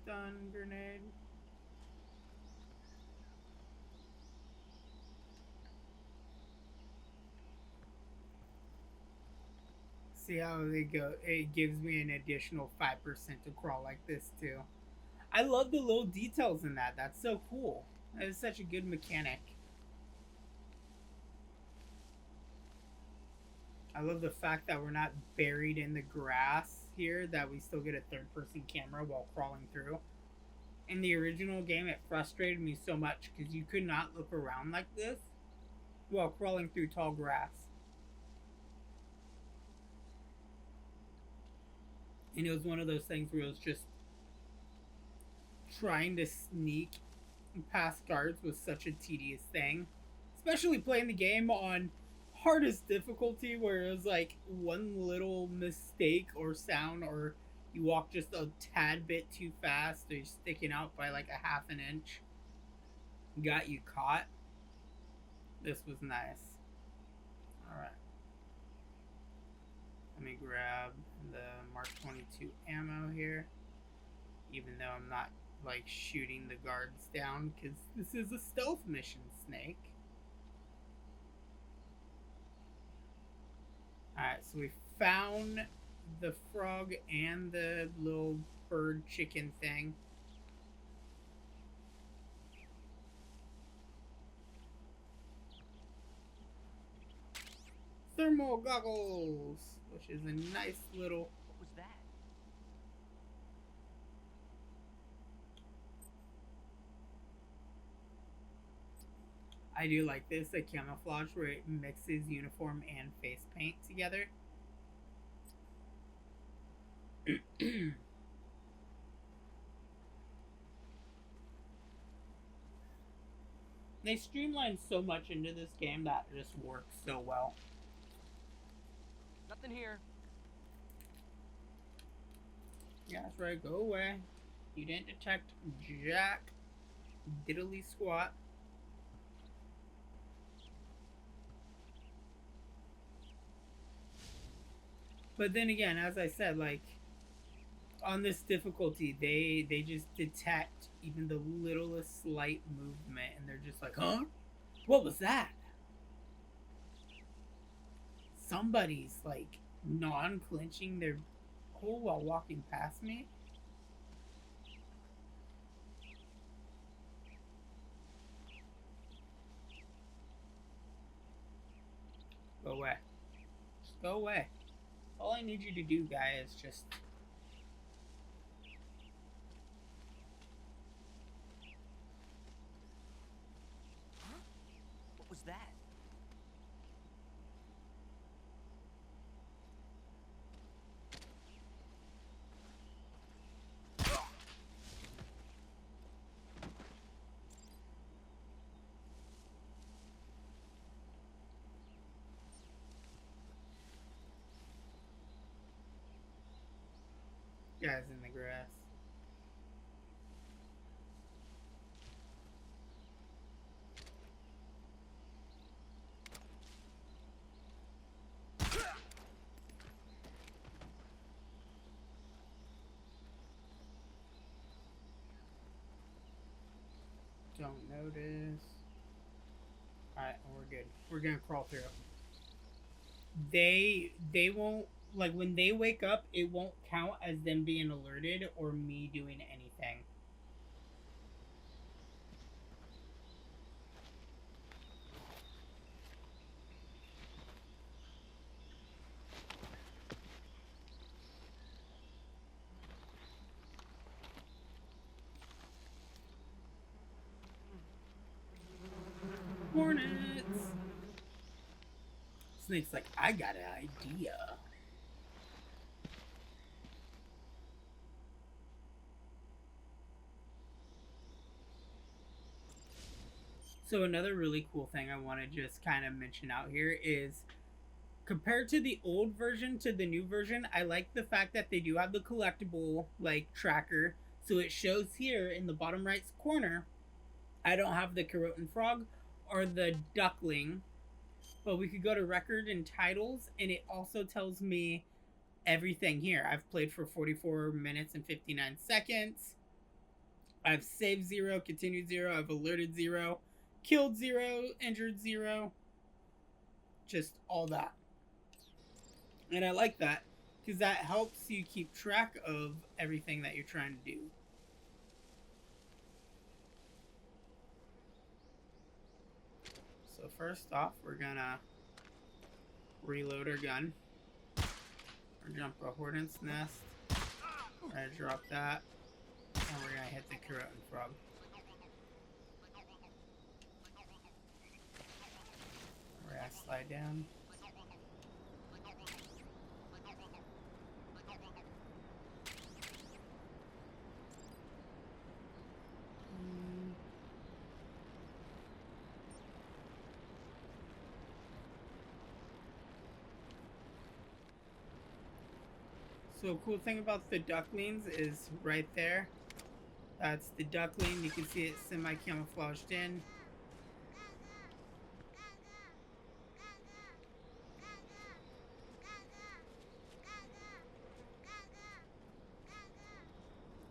Stun grenade. See how they go. It gives me an additional 5% to crawl like this too. I love the little details in that. That's so cool. That is such a good mechanic. I love the fact that we're not buried in the grass here, that we still get a third-person camera while crawling through. In the original game, it frustrated me so much because you could not look around like this while crawling through tall grass. And it was one of those things where it was just trying to sneak past guards was such a tedious thing. Especially playing the game on hardest difficulty, where it was like one little mistake or sound, or you walk just a tad bit too fast, or you're sticking out by like a half an inch, got you caught. This was nice. Alright. Let me grab the Mark 22 ammo here, even though I'm not like shooting the guards down, because this is a stealth mission, Snake. Alright, so we found the frog and the little bird chicken thing. Thermal goggles, which is a nice little... What was that? I do like this, the camouflage where it mixes uniform and face paint together. They streamlined so much into this game that just works so well. Nothing here. Yeah, that's right. Go away. You didn't detect jack diddly squat. But then again, as I said, like, on this difficulty, they just detect even the littlest slight movement, and they're just like, huh? What was that? Somebody's, like, non-clenching their hole while walking past me? Go away. Just go away. All I need you to do, guy, is just... Huh? What was that? Guys in the grass. Don't notice. Alright, we're good. We're gonna crawl through. They won't, like, when they wake up, it won't count as them being alerted or me doing anything. Hornets! Snake's like, I got an idea. So another really cool thing I want to just kind of mention out here is, compared to the old version to the new version, I like the fact that they do have the collectible, like, tracker. So it shows here in the bottom right corner, I don't have the Carotin Frog or the Duckling, but we could go to record and titles, and it also tells me everything here. I've played for 44 minutes and 59 seconds. I've saved 0, continued 0, I've alerted 0, killed 0, injured 0. Just all that. And I like that, because that helps you keep track of everything that you're trying to do. So first off, we're gonna reload our gun. Or jump a Hornet's nest. We're gonna drop that. And we're gonna hit the Carotin Frog. We're gonna slide down. So cool thing about the ducklings is right there. That's the duckling. You can see it semi-camouflaged in.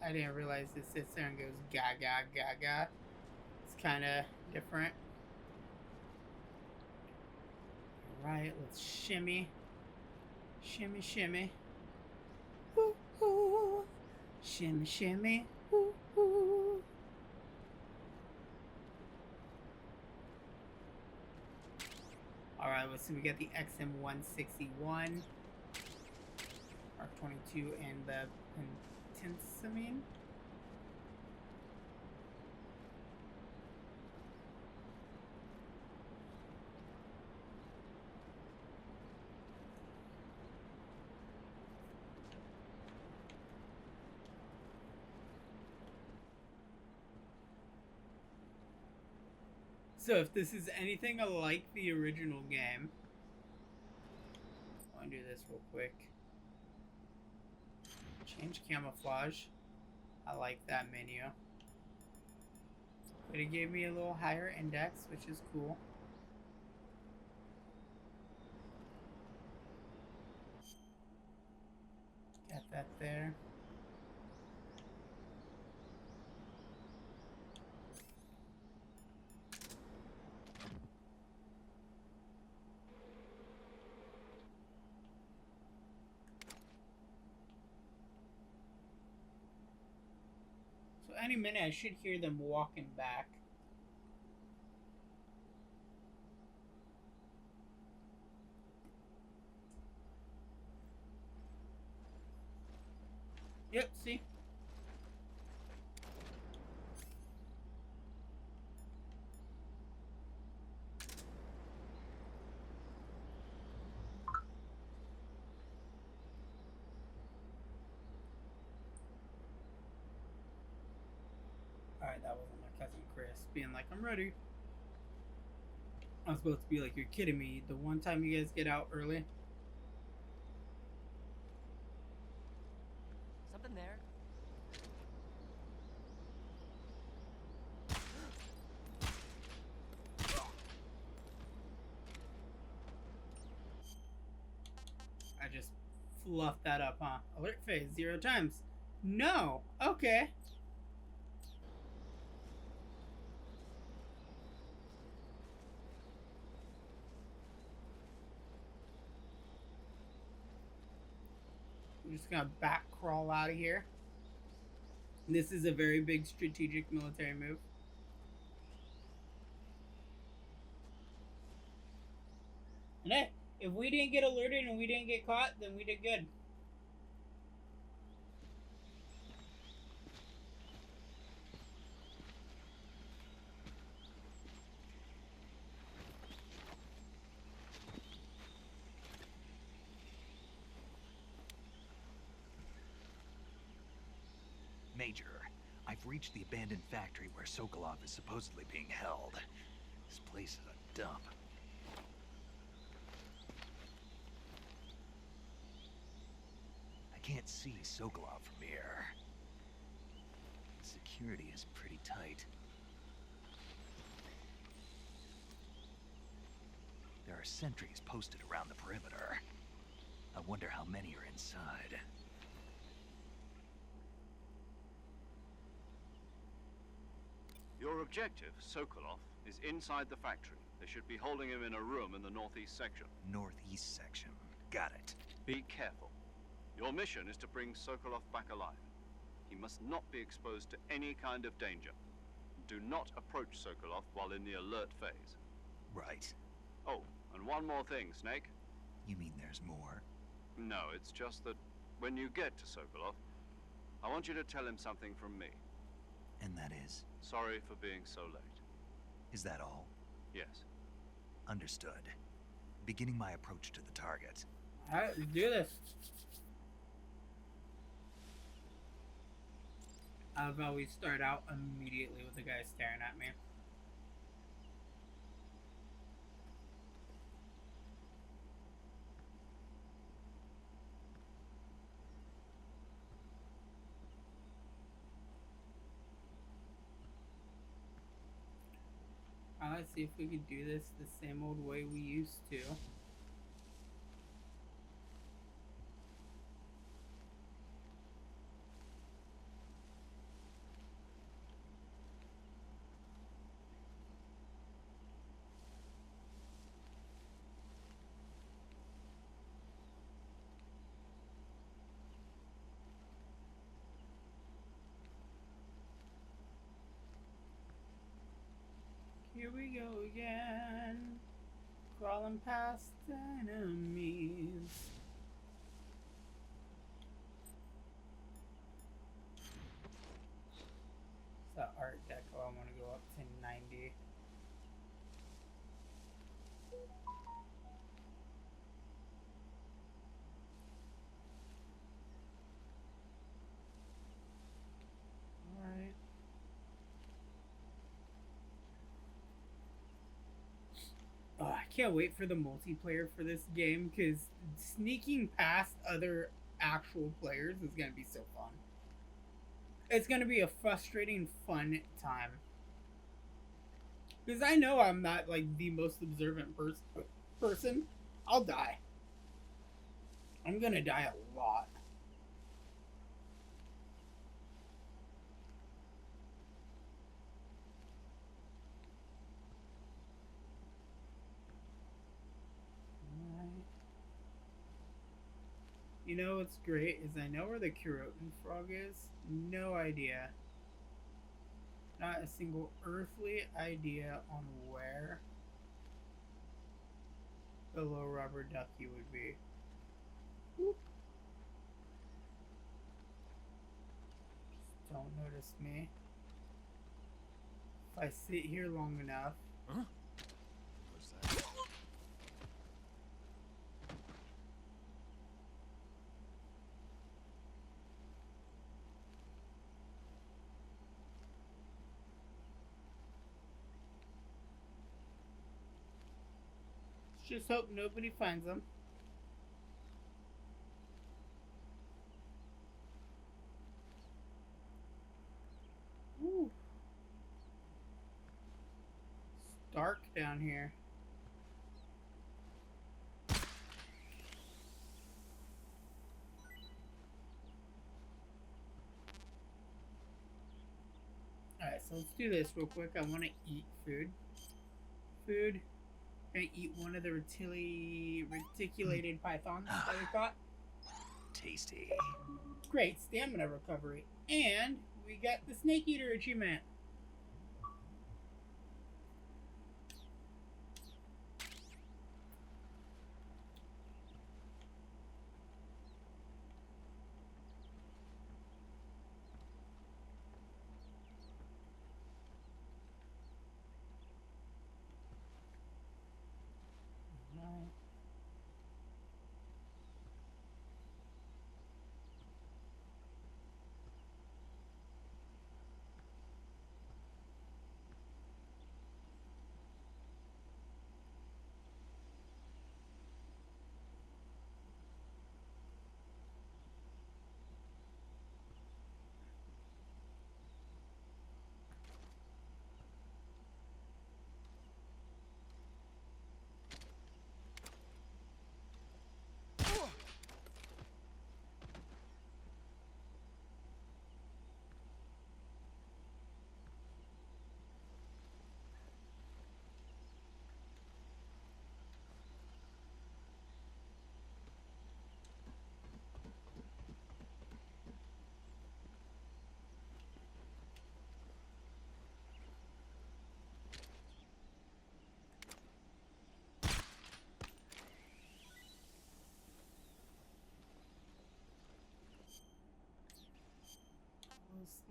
I didn't realize it sits there and goes gaga gaga. It's kind of different. Alright, let's shimmy. Shimmy, shimmy. Ooh, ooh. Shimmy, shimmy. Ooh, ooh. Alright, so we got the XM161, R22, and the Pentinsamine. So if this is anything like the original game, undo this real quick. Change camouflage. I like that menu. But it gave me a little higher index, which is cool. Got that there. So any minute I should hear them walking back. Yep, see? Alright, that wasn't my cousin Chris being like, I'm ready. I was supposed to be like, you're kidding me. The one time you guys get out early. Something there. I just fluffed that up, huh? Alert phase 0 times. No. Okay. I'm just gonna back crawl out of here. This is a very big strategic military move. And hey, if we didn't get alerted and we didn't get caught, then we did good. Major, I've reached the abandoned factory where Sokolov is supposedly being held. This place is a dump. I can't see Sokolov from here. Security is pretty tight. There are sentries posted around the perimeter. I wonder how many are inside. Your objective, Sokolov, is inside the factory. They should be holding him in a room in the northeast section. Northeast section. Got it. Be careful. Your mission is to bring Sokolov back alive. He must not be exposed to any kind of danger. Do not approach Sokolov while in the alert phase. Right. Oh, and one more thing, Snake. You mean there's more? No, it's just that when you get to Sokolov, I want you to tell him something from me. And that is? Sorry for being so late. Is that all? Yes. Understood. Beginning my approach to the target. Alright, let's do this. I've always start out immediately with the guy staring at me. Let's see if we can do this the same old way we used to. Here we go again, crawling past enemies. It's that Art Deco. I want to go up to 90. Alright. Oh, I can't wait for the multiplayer for this game, because sneaking past other actual players is going to be so fun. It's going to be a frustrating, fun time. Because I know I'm not, like, the most observant person. I'll die. I'm going to die a lot. You know what's great is I know where the Kurotan frog is. No idea. Not a single earthly idea on where the low rubber ducky would be. Whoop. Just don't notice me. If I sit here long enough. Huh? What's that? Just hope nobody finds them. Ooh. It's dark down here. Alright, so let's do this real quick. I want to eat food. Food. Gonna eat one of the reticulated pythons that we caught. Tasty. Great stamina recovery. And we got the snake eater achievement.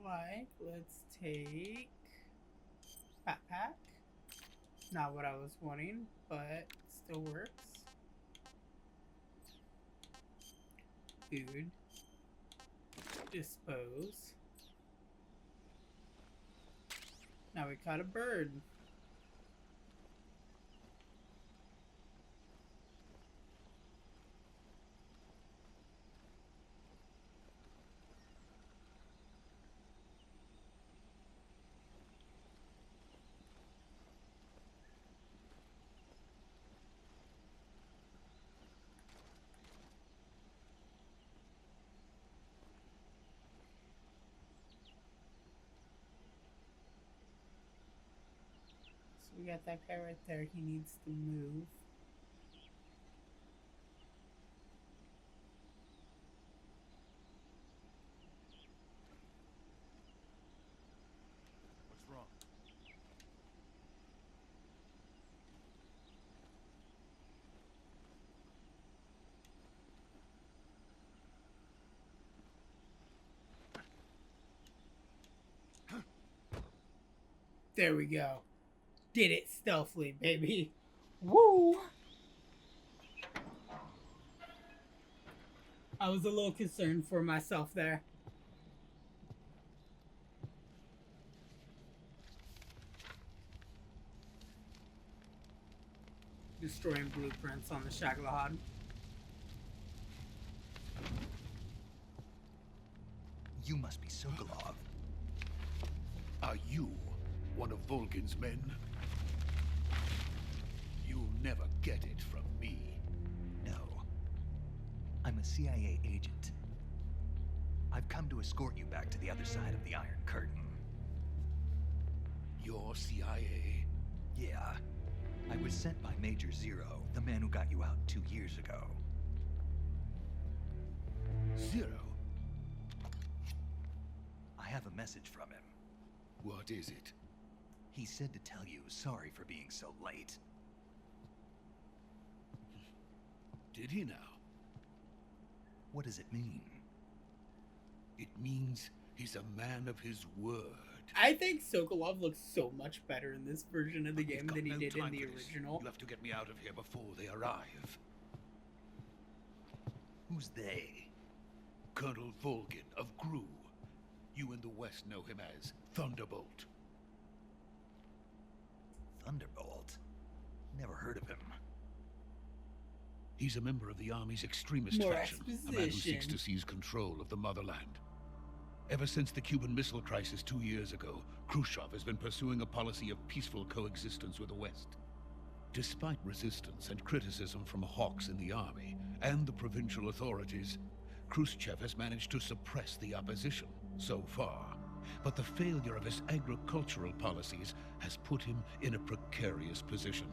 Like, let's take backpack. Not what I was wanting, but still works. Food. Dispose. Now we caught a bird. We got that guy right there. He needs to move. What's wrong? There we go. Did it stealthily, baby. Woo! I was a little concerned for myself there. destroying blueprints on the Shagalahad. You must be Sokolov. Are you one of Volgin's men? You'll never get it from me. No. I'm a CIA agent. I've come to escort you back to the other side of the Iron Curtain. You're CIA? Yeah. I was sent by Major Zero, the man who got you out 2 years ago. Zero? I have a message from him. What is it? He said to tell you sorry for being so late. Did he now? What does it mean? It means he's a man of his word. I think Sokolov looks so much better in this version of the We've game got than he no did in time the for this. original. You'll have to get me out of here before they arrive. Who's they? Colonel Volgin of GRU. You in the West know him as Thunderbolt. Thunderbolt? Never heard of him. He's a member of the Army's extremist More faction, a man who seeks to seize control of the motherland. Ever since the Cuban Missile Crisis 2 years ago, Khrushchev has been pursuing a policy of peaceful coexistence with the West. Despite resistance and criticism from hawks in the army and the provincial authorities, Khrushchev has managed to suppress the opposition so far. But the failure of his agricultural policies has put him in a precarious position.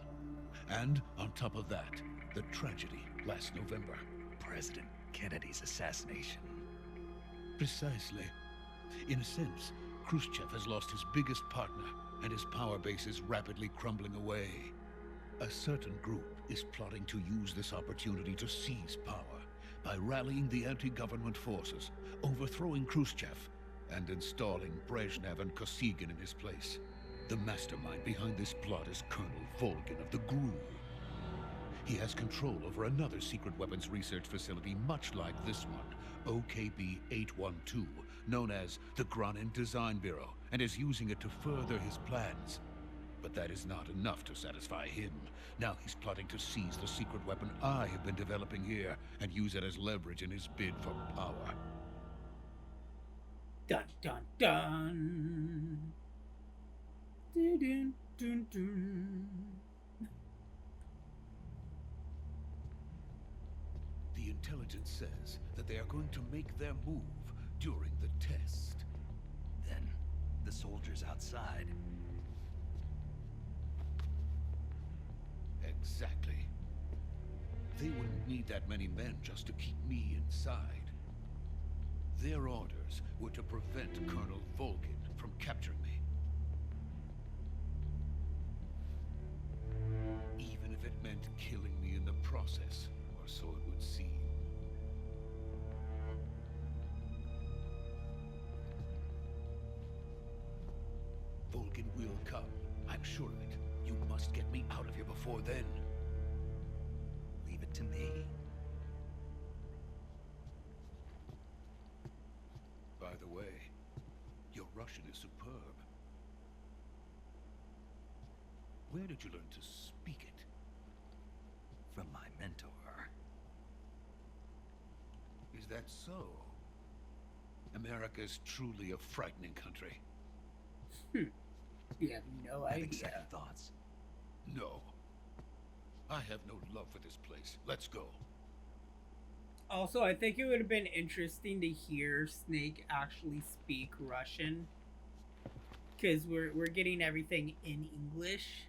And on top of that, the tragedy last November. President Kennedy's assassination. Precisely. In a sense, Khrushchev has lost his biggest partner, and his power base is rapidly crumbling away. A certain group is plotting to use this opportunity to seize power by rallying the anti-government forces, overthrowing Khrushchev, and installing Brezhnev and Kosygin in his place. The mastermind behind this plot is Colonel Volgin of the GRU. He has control over another secret weapons research facility much like this one, OKB-812, known as the Granin Design Bureau, and is using it to further his plans. But that is not enough to satisfy him. Now he's plotting to seize the secret weapon I have been developing here and use it as leverage in his bid for power. Dun dun dun. Dun dun dun dun. The intelligence says that they are going to make their move during the test. Then, the soldiers outside. Exactly. They wouldn't need that many men just to keep me inside. Their orders were to prevent Colonel Volgin from capturing me. Even if it meant killing me in the process, or so it would seem. Volgin will come, I'm sure of it. You must get me out of here before then. Leave it to me. By the way, your Russian is superb. Where did you learn to speak it? From my mentor. Is that so? America is truly a frightening country. You have no Having idea. second thoughts. No. I have no love for this place. Let's go. Also, I think it would have been interesting to hear Snake actually speak Russian, because we're getting everything in English.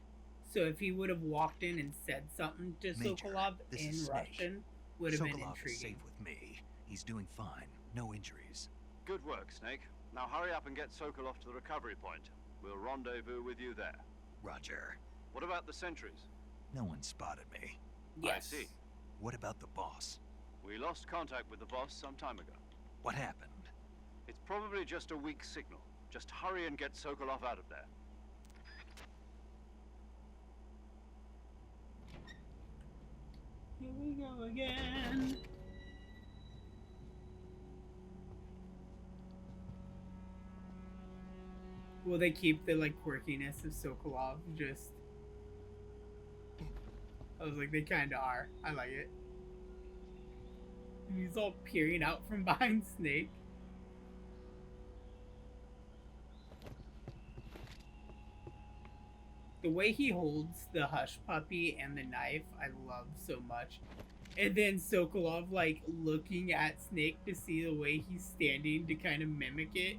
So if he would have walked in and said something to Major, Sokolov this in is Snake. Russian, would have been Sokolov is safe intriguing. with me. He's doing fine. No injuries. Good work, Snake. Now hurry up and get Sokolov to the recovery point. We'll rendezvous with you there. Roger. What about the sentries? No one spotted me. Yes. I see. What about the boss? We lost contact with the boss some time ago. What happened? It's probably just a weak signal. Just hurry and get Sokolov out of there. Here we go again. Will they keep the like quirkiness of Sokolov? Just I was like, they kind of are. I like it. And he's all peering out from behind Snake. The way he holds the hush puppy and the knife, I love so much. And then Sokolov, like, looking at Snake to see the way he's standing to kind of mimic it.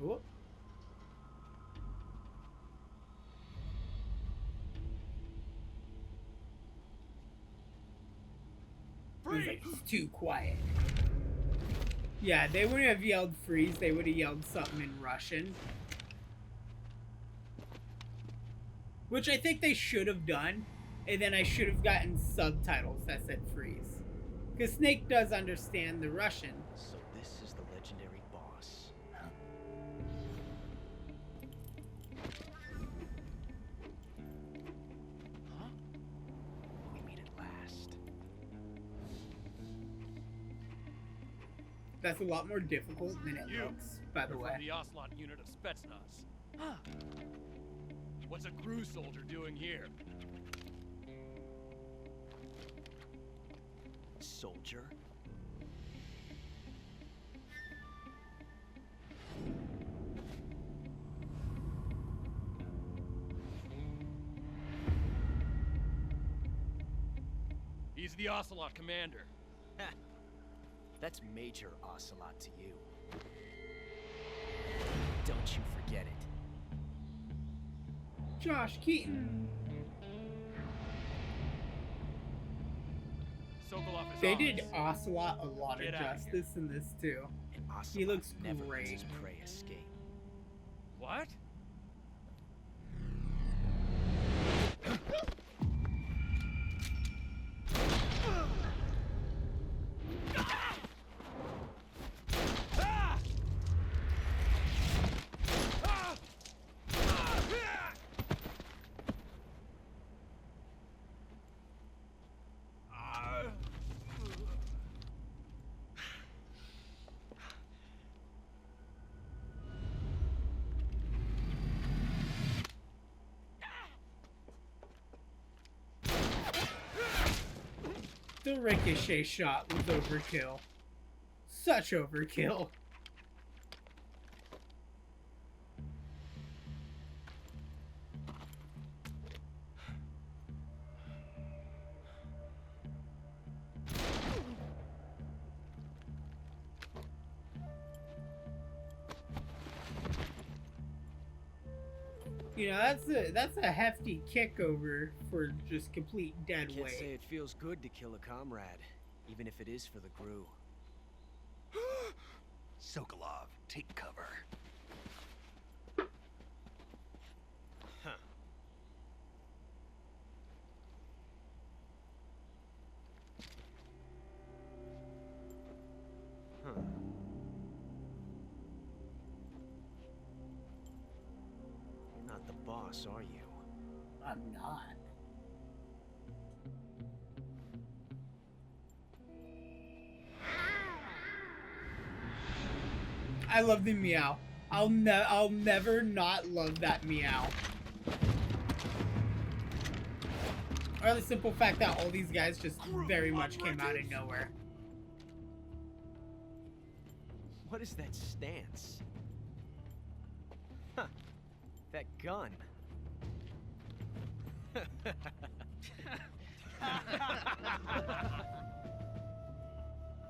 Oh. Like, it's too quiet. Yeah, they wouldn't have yelled freeze, they would have yelled something in Russian. Which I think they should have done, and then I should have gotten subtitles that said freeze. Because Snake does understand the Russian. So this is the legendary boss. Huh? Huh? We meet at last. That's a lot more difficult than it looks, by the way. From the Ocelot unit of Spetsnaz. Huh. What's a crew soldier doing here? Soldier? He's the Ocelot commander. Ha! That's Major Ocelot to you. Don't you forget it. Josh Keaton. Sokolov is They did ours. Ocelot a lot Get of out of justice in this too. And Ocelot He looks never lets great. his prey escape. What? The ricochet shot was overkill. Such overkill. You know, that's a hefty kick over for just complete dead Can't weight. say it feels good to kill a comrade, even if it is for the crew. Sokolov, take cover. Huh. Huh. You're not the boss, are you? I'm not. I love the meow. I'll never not love that meow. Or the simple fact that all these guys just very much came out of nowhere. What is that stance? Huh. That gun.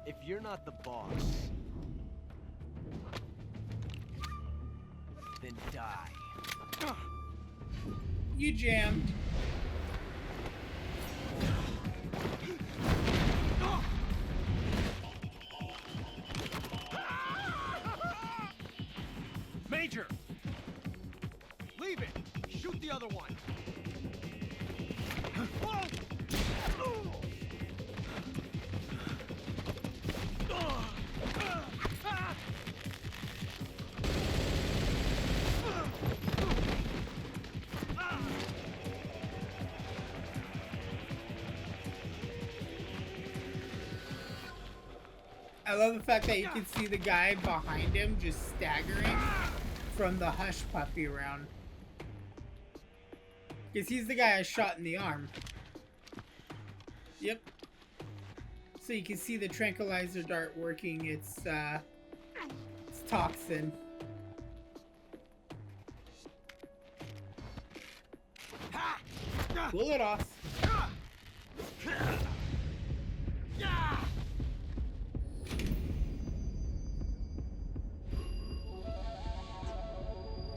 If you're not the boss, then die. You jammed. Major! Leave it! Shoot the other one! I love the fact that you can see the guy behind him just staggering from the hush puppy round. Because he's the guy I shot in the arm. Yep. So you can see the tranquilizer dart working its toxin. Bullet off.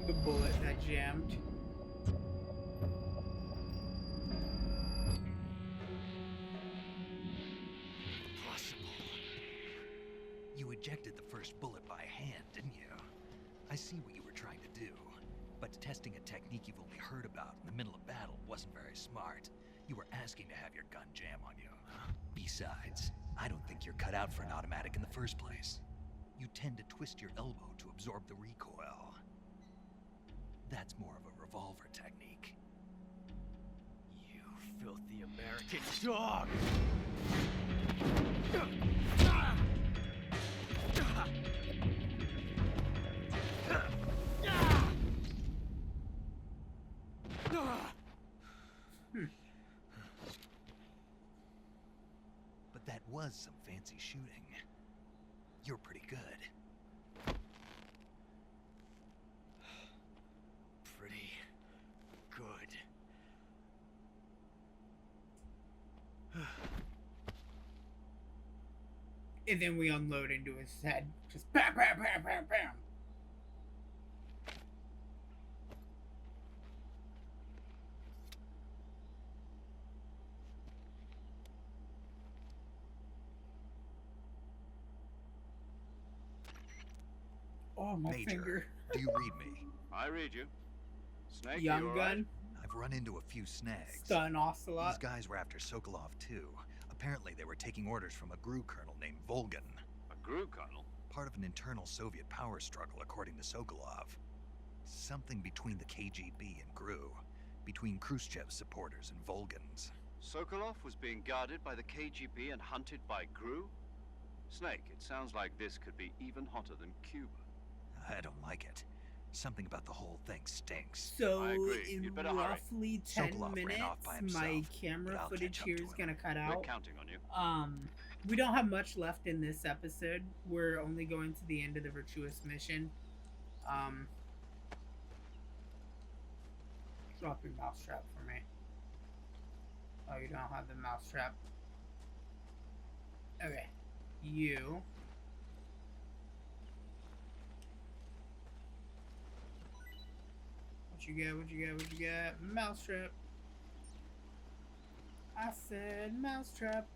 The bullet that jammed. You ejected the first bullet by hand, didn't you? I see what you were trying to do. But testing a technique you've only heard about in the middle of battle wasn't very smart. You were asking to have your gun jam on you. Besides, I don't think you're cut out for an automatic in the first place. You tend to twist your elbow to absorb the recoil. That's more of a revolver technique. You filthy American dog! But that was some fancy shooting. You're pretty good. Pretty good. And then we unload into his head. Just bam, bam, bam, bam, bam. Oh, my Major, finger. do you read me? I read you. Snake, Young you all gun. right? I've run into a few snags. Stun Ocelot. These guys were after Sokolov too. Apparently they were taking orders from a GRU colonel named Volgan. A GRU colonel? Part of an internal Soviet power struggle, according to Sokolov. Something between the KGB and GRU. Between Khrushchev's supporters and Volgan's. Sokolov was being guarded by the KGB and hunted by GRU? Snake, it sounds like this could be even hotter than Cuba. I don't like it. Something about the whole thing stinks. So I agree. in You'd better hurry. roughly 10 Sokolov ran minutes, off by himself, my but camera I'll footage catch up here to is him. gonna cut We're out. counting on you. We don't have much left in this episode. We're only going to the end of the Virtuous mission. Drop your mousetrap for me. Oh, you don't have the mousetrap. Okay. You. What you got? What you got? What you got? Mousetrap. I said mousetrap.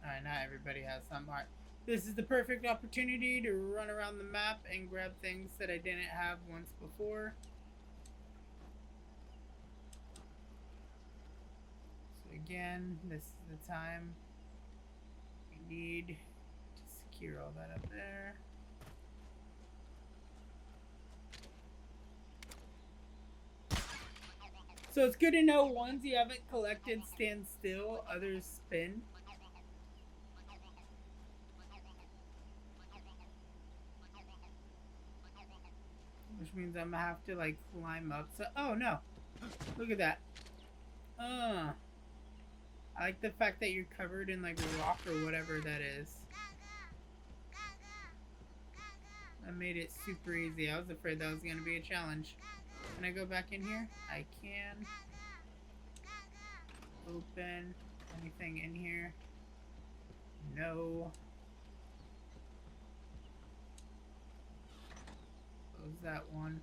Alright, not everybody has some. Alright. This is the perfect opportunity to run around the map and grab things that I didn't have once before. So again, this is the time we need to secure all that up there. So it's good to know ones you haven't collected stand still, others spin. Which means I'm gonna have to like climb up. So, oh no, look at that. I like the fact that you're covered in like rock or whatever that is. That made it super easy. I was afraid that was gonna be a challenge. Can I go back in here? I can. Open. Anything in here? No. Close that one.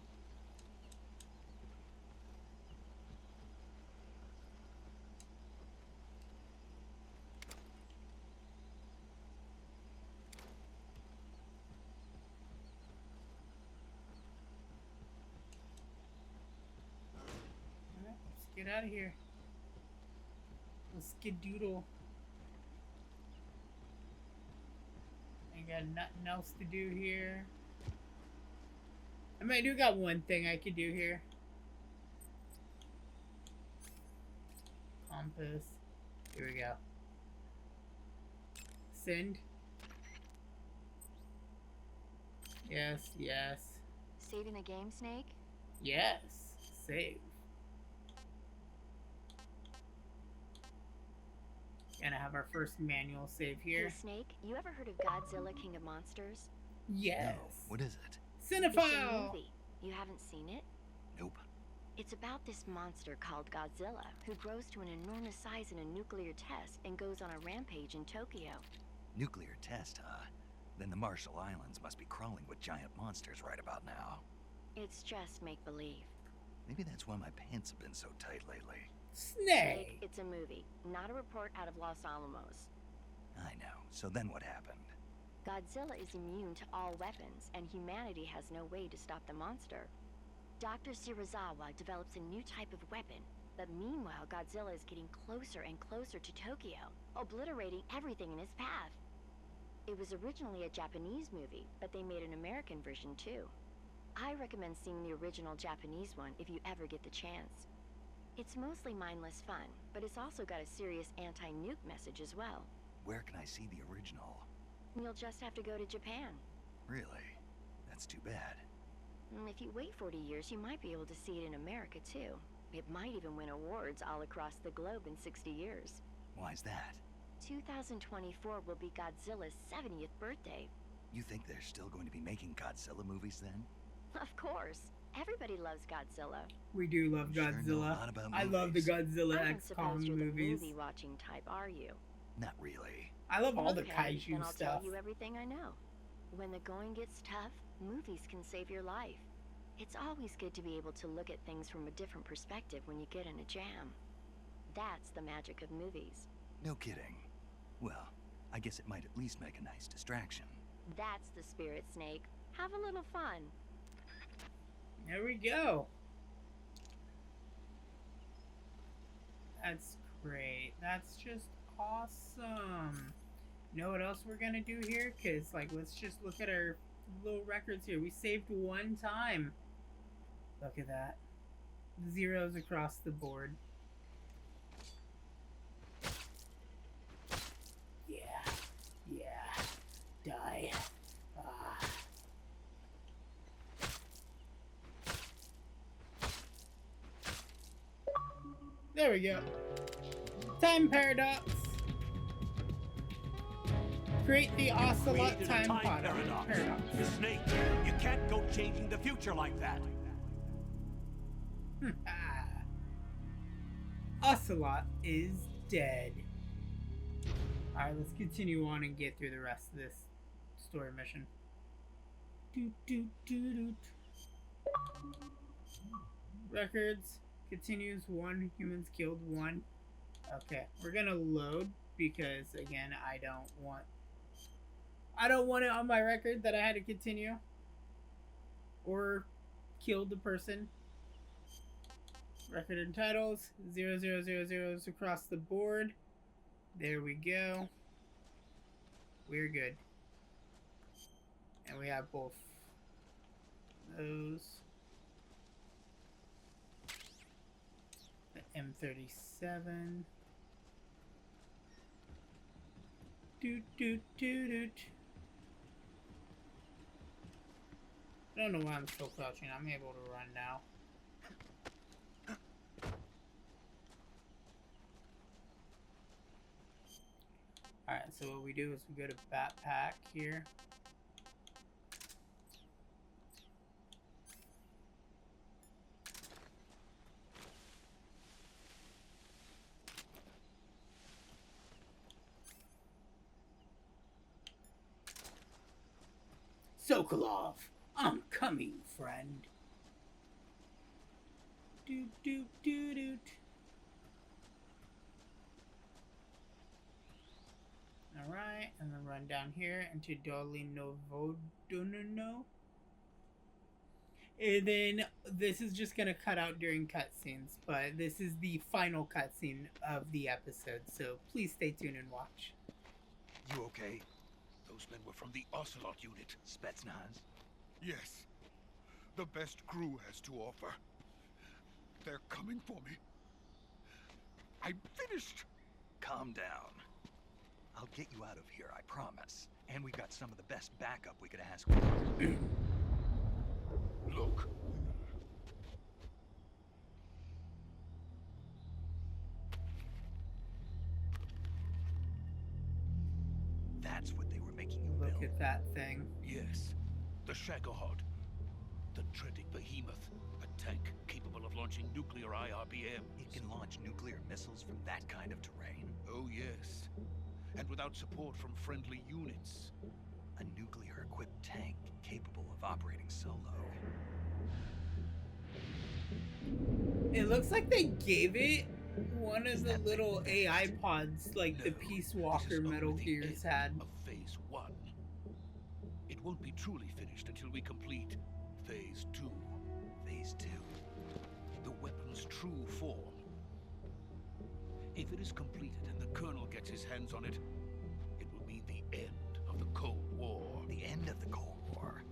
Alright, let's get out of here. Let's skedoodle. Ain't got nothing else to do here. I mean, I do got one thing I could do here. Compass. Here we go. Send. Yes, yes. Saving the game, Snake? Yes. Save. Gonna have our first manual save here. Hey, Snake, you ever heard of Godzilla King of Monsters? Yes. No. What is it? It's a Cinephile! movie. You haven't seen it? Nope. It's about this monster called Godzilla, who grows to an enormous size in a nuclear test and goes on a rampage in Tokyo. Nuclear test, huh? Then the Marshall Islands must be crawling with giant monsters right about now. It's just make-believe. Maybe that's why my pants have been so tight lately. Snake! It's a movie, not a report out of Los Alamos. I know. So then what happened? Godzilla is immune to all weapons, and humanity has no way to stop the monster. Dr. Shirazawa develops a new type of weapon, but meanwhile Godzilla is getting closer and closer to Tokyo, obliterating everything in his path. It was originally a Japanese movie, but they made an American version too. I recommend seeing the original Japanese one if you ever get the chance. It's mostly mindless fun, but it's also got a serious anti-nuke message as well. Where can I see the original? You'll just have to go to Japan. Really? That's too bad. If you wait 40 years, you might be able to see it in America too. It might even win awards all across the globe in 60 years. Why's that? 2024 will be Godzilla's 70th birthday. You think they're still going to be making Godzilla movies then? Of course. Everybody loves Godzilla. We do love Godzilla. Sure know a lot about I love the movies. Godzilla I don't X suppose Kong you're the movies. movie-watching type, are you? Not really. I love all the Okay, kaiju then I'll stuff. tell you everything I know. When the going gets tough, movies can save your life. It's always good to be able to look at things from a different perspective when you get in a jam. That's the magic of movies. No kidding. Well, I guess it might at least make a nice distraction. That's the spirit, Snake. Have a little fun. There we go. That's great. That's just awesome. You know what else we're gonna do here? Cause like, let's just look at our little records here. We saved one time. Look at that. Zeros across the board. Yeah. Yeah. Die. Ah. There we go. Time paradox. Create the ocelot Created a time paradox. Snake, you can't go changing the future like that. Ocelot is dead. Alright, let's continue on and get through the rest of this story mission. Records. Continues 1. Humans killed 1. Okay, we're gonna load because again I don't want it on my record that I had to continue or killed the person. Record and titles 0000s across the board. There we go. We're good. And we have both those. The M37. Doot doot doot doot. I don't know why I'm still crouching. I'm able to run now. Alright, so what we do is we go to backpack here. Sokolov, I'm coming, friend. Doot doot doot doot. Alright, and then run down here into Dolinovodonino. And then this is just gonna cut out during cutscenes, but this is the final cutscene of the episode, so please stay tuned and watch. You okay? Those men were from the Ocelot unit. Spetsnaz? Yes. the best crew has to offer. They're coming for me. I'm finished. Calm down. I'll get you out of here, I promise. And we've got some of the best backup we could ask for. Look. That's what they were making you Look build. at that thing. Yes, the Shagohod. The dreaded behemoth. A tank capable of launching nuclear IRBM. It can launch nuclear missiles from that kind of terrain? Oh, yes. And without support from friendly units. A nuclear-equipped tank capable of operating solo. It looks like they gave it one of the little AI pods like the Peace Walker Metal Gears had. Of Phase 1. It won't be truly finished until we complete Phase 2. Phase 2? The weapon's true form. If it is completed and the Colonel gets his hands on it, it will mean the end of the Cold War. The end of the Cold War?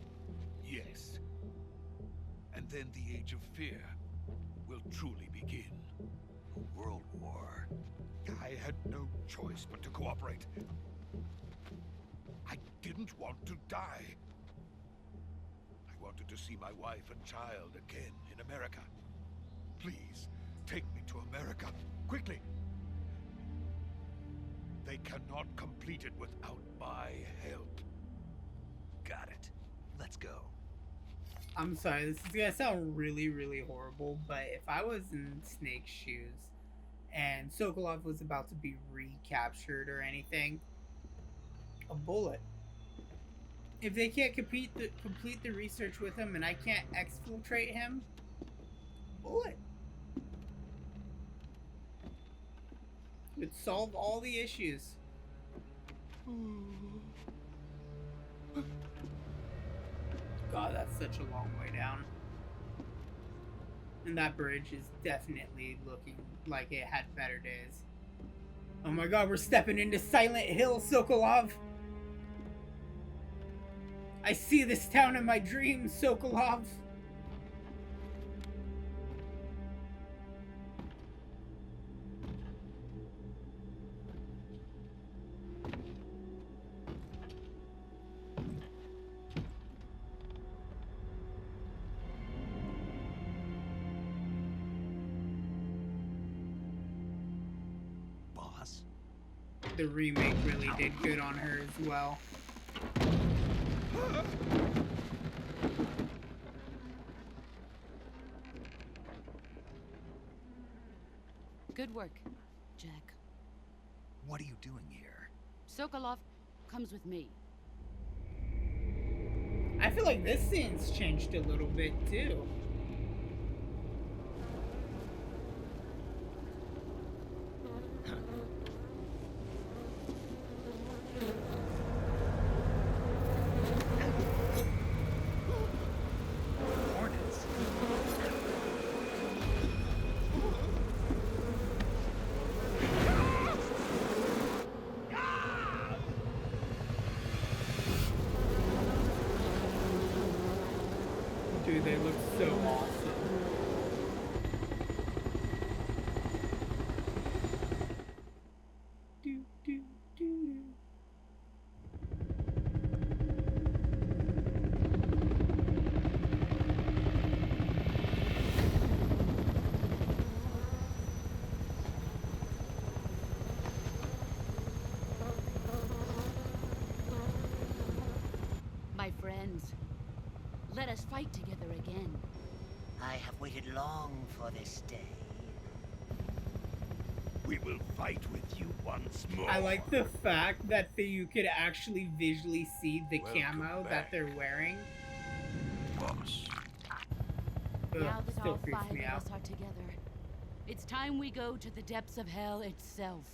Yes. And then the Age of Fear will truly begin. A world war? I had no choice but to cooperate. I didn't want to die. I wanted to see my wife and child again in America. Please, take me to America, quickly. They cannot complete it without my help. Got it. Let's go. I'm sorry, this is gonna sound really, really horrible, but if I was in Snake's shoes and Sokolov was about to be recaptured or anything, a bullet. If they can't complete the research with him and I can't exfiltrate him, bullet. Would solve all the issues. God, that's such a long way down. And that bridge is definitely looking like it had better days. Oh my god, we're stepping into Silent Hill, Sokolov! I see this town in my dreams, Sokolov! The remake really did good on her as well. Good work, Jack. What are you doing here? Sokolov comes with me. I feel like this scene's changed a little bit too. Dude, they look so awesome. Do, do, do, do. My friends, let us fight together again. I have waited long for this day. We will fight with you once more. I like the fact that you could actually visually see the camo that they're wearing. Boss. Now that still all creeps five me of out. us are together, it's time we go to the depths of hell itself.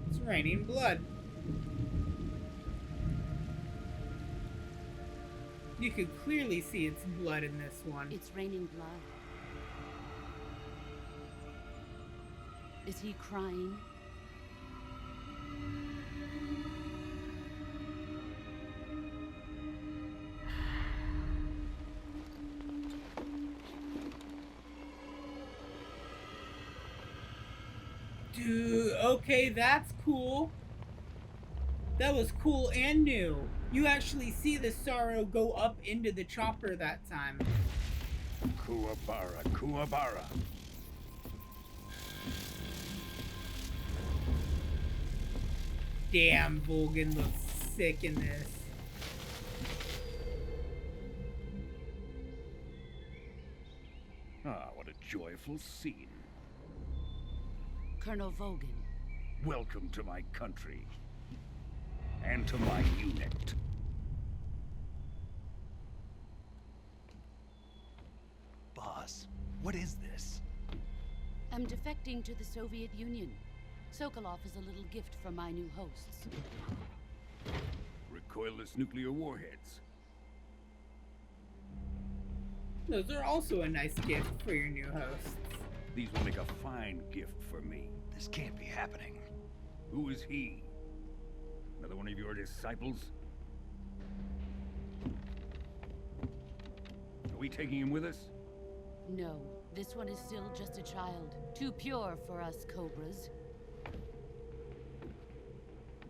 It's raining blood. You can clearly see its blood in this one. It's raining blood. Is he crying? Dude, okay, that's cool. That was cool and new. You actually see the Sorrow go up into the chopper that time. Kuwabara, Kuwabara. Damn, Volgin looks sick in this. Ah, what a joyful scene. Colonel Volgin. Welcome to my country. And to my unit. Boss, what is this? I'm defecting to the Soviet Union. Sokolov is a little gift from my new hosts. Recoilless nuclear warheads. Those are also a nice gift for your new hosts. These will make a fine gift for me. This can't be happening. Who is he? Another one of your disciples? Are we taking him with us? No, this one is still just a child. Too pure for us Cobras.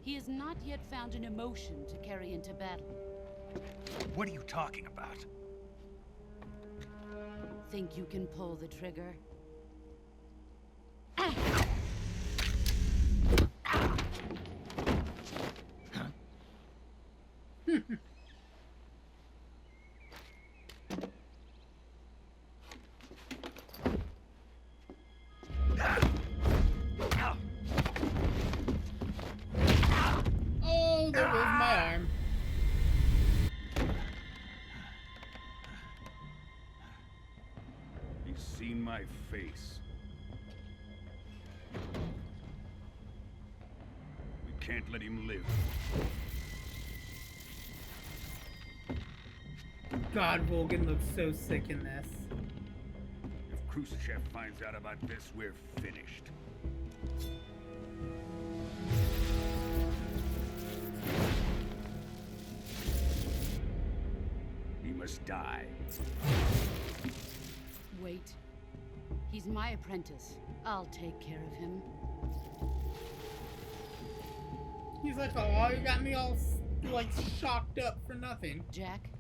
He has not yet found an emotion to carry into battle. What are you talking about? Think you can pull the trigger? Oh, there goes my arm. He's seen my face. We can't let him live. God, Volgin looks so sick in this. If Khrushchev finds out about this, we're finished. He must die. Wait. He's my apprentice. I'll take care of him. He's like, oh, you got me all like shocked up for nothing. Jack,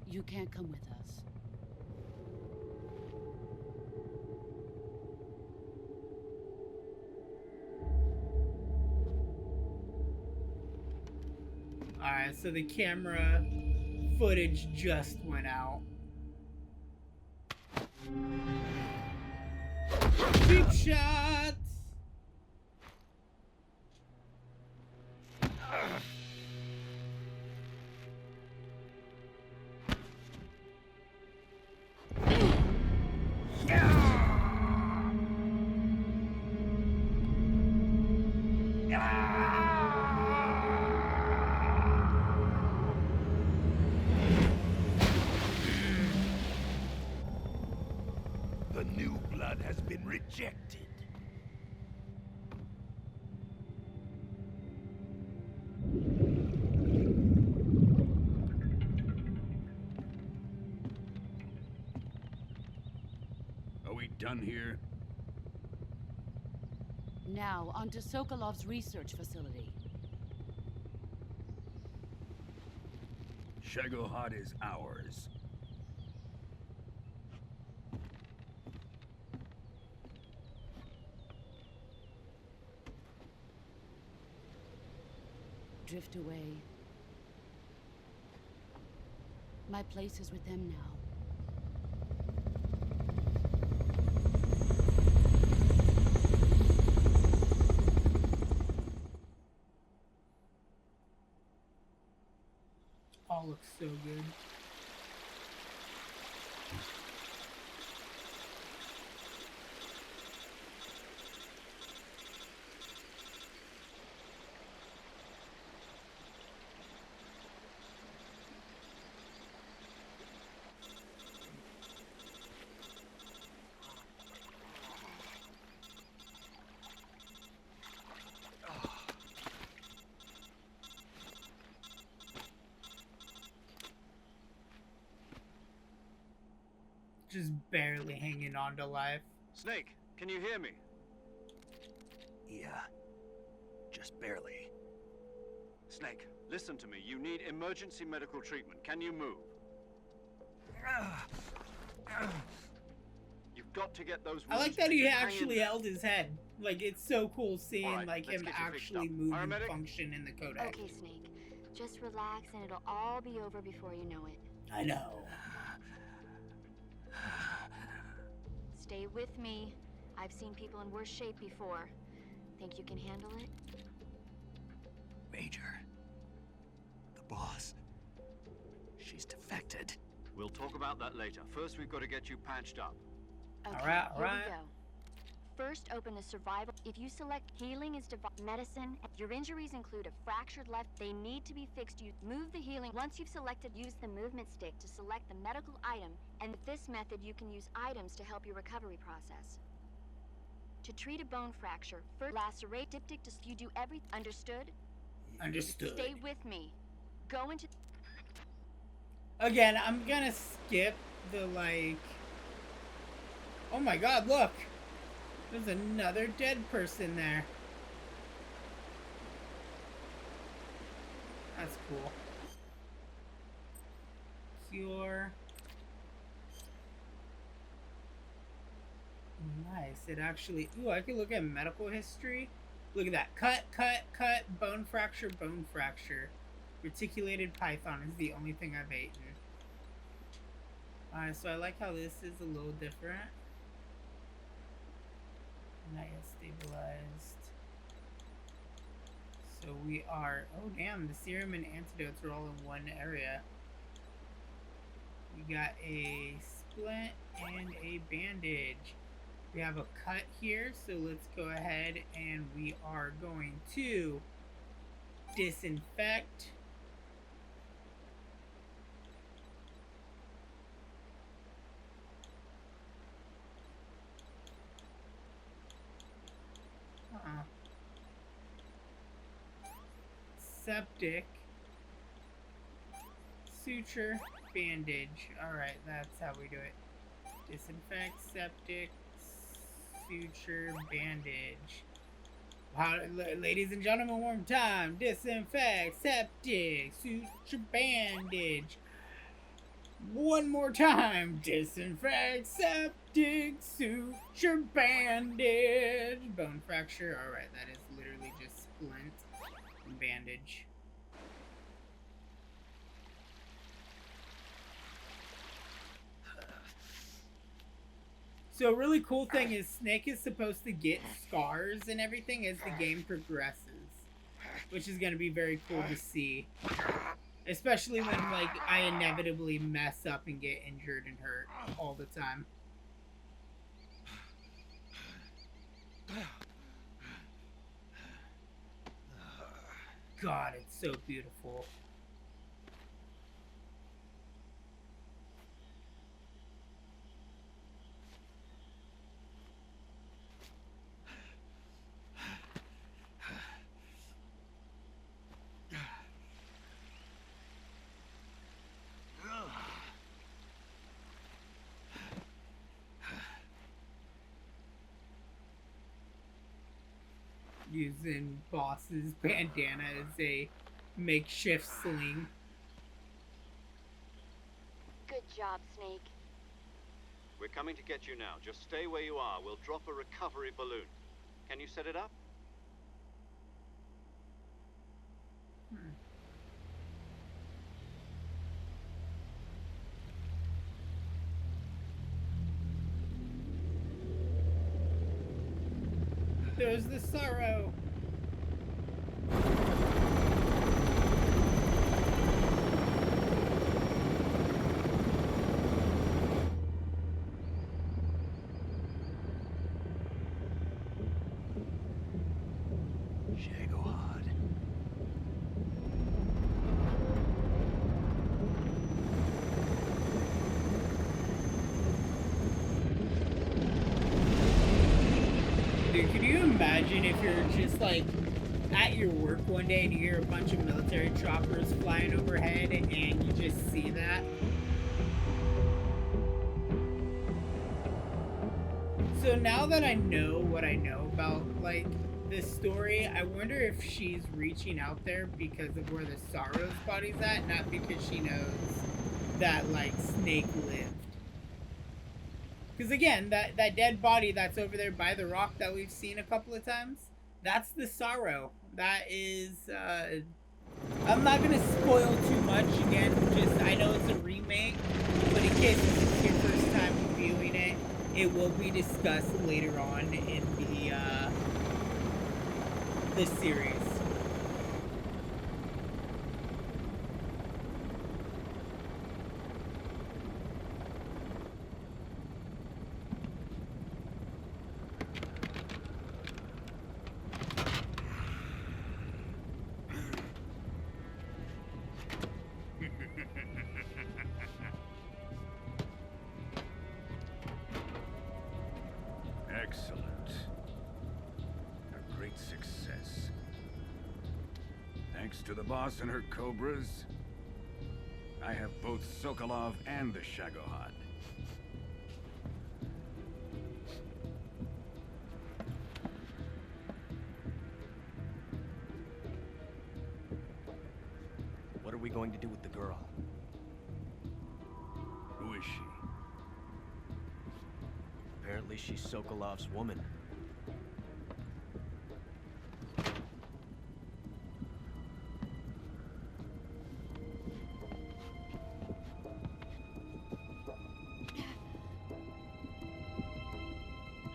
you can't come with us. Alright, so the camera footage just went out. Cheap shots! The new blood has been rejected. Are we done here? Now, onto Sokolov's research facility. Shagohod is ours. Drift away. My place is with them now. All looks so good. Just barely hanging on to life. Snake, can you hear me? Yeah. Just barely. Snake, listen to me. You need emergency medical treatment. Can you move? You've got to get those wounds. I like that he actually held his head. Like, it's so cool seeing right, like let's him get you actually fixed up. move and Paramedic? function in the codec. Okay, Snake. Just relax and it'll all be over before you know it. I know. Stay with me. I've seen people in worse shape before. Think you can handle it? Major. The boss. She's defected. We'll talk about that later. First, we've got to get you patched up. Okay, Alright. here we go. First, open the survival. If you select healing is medicine, your injuries include a fractured left. They need to be fixed. You move the healing. Once you've selected, use the movement stick to select the medical item. And with this method, you can use items to help your recovery process. To treat a bone fracture, first lacerate diptych to you do everything. Understood? Understood. Stay with me. Go into. Again, I'm gonna skip the like. Oh my God! Look, there's another dead person there. That's cool. Cure. Nice. It actually. Ooh, I can look at medical history. Look at that. Cut. Bone fracture. Reticulated python is the only thing I've eaten. Alright, so I like how this is a little different. Not yet stabilized. So we are. Oh, damn. The serum and antidotes are all in one area. We got a splint and a bandage. We have a cut here, so let's go ahead and we are going to disinfect. Septic. Suture. Bandage. Alright, that's how we do it. Disinfect, septic, suture, bandage. Wow, ladies and gentlemen, one more time. Disinfect, septic, suture, bandage. One more time. Disinfect, septic, suture, bandage. Bone fracture. Alright, that is literally just splint and bandage. So a really cool thing is Snake is supposed to get scars and everything as the game progresses, which is going to be very cool to see. Especially when, like, I inevitably mess up and get injured and hurt all the time. God, it's so beautiful. Using Boss's bandana as a makeshift sling. Good job, Snake. We're coming to get you now. Just stay where you are. We'll drop a recovery balloon. Can you set it up? There's the sorrow. Imagine if you're just like at your work one day and you hear a bunch of military choppers flying overhead and you just see that. So now that I know what I know about like the story, I wonder if she's reaching out there because of where the Sorrow's body's at, not because she knows that, like, Snake lived. Because again, that dead body that's over there by the rock that we've seen a couple of times, that's the Sorrow. That is, I'm not going to spoil too much. Again, just, I know it's a remake, but in case this is your first time viewing it, it will be discussed later on in the series. Excellent. A great success. Thanks to the boss and her cobras, I have both Sokolov and the Shagohod. What are we going to do with the girl? Who is she? Apparently she's Sokolov's woman.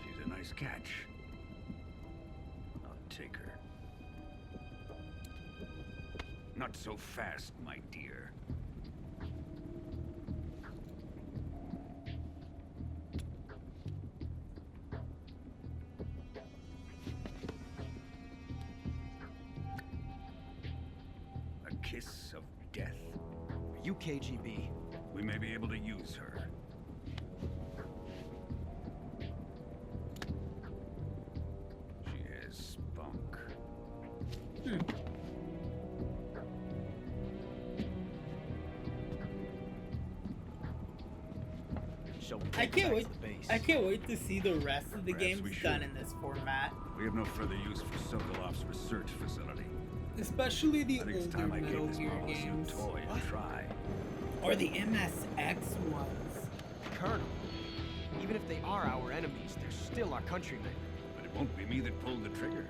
She's a nice catch. I'll take her. Not so fast, my dear. A kiss of death. Are you KGB? We may be able to use her. She has spunk. I can't wait to see the rest of the games done in this format. We have no further use for Sokolov's research facility. Especially the I think it's older time I gave Metal this Gear marvelous new games. toy a try. Or the MSX ones. Colonel, even if they are our enemies, they're still our countrymen. But it won't be me that pulled the trigger.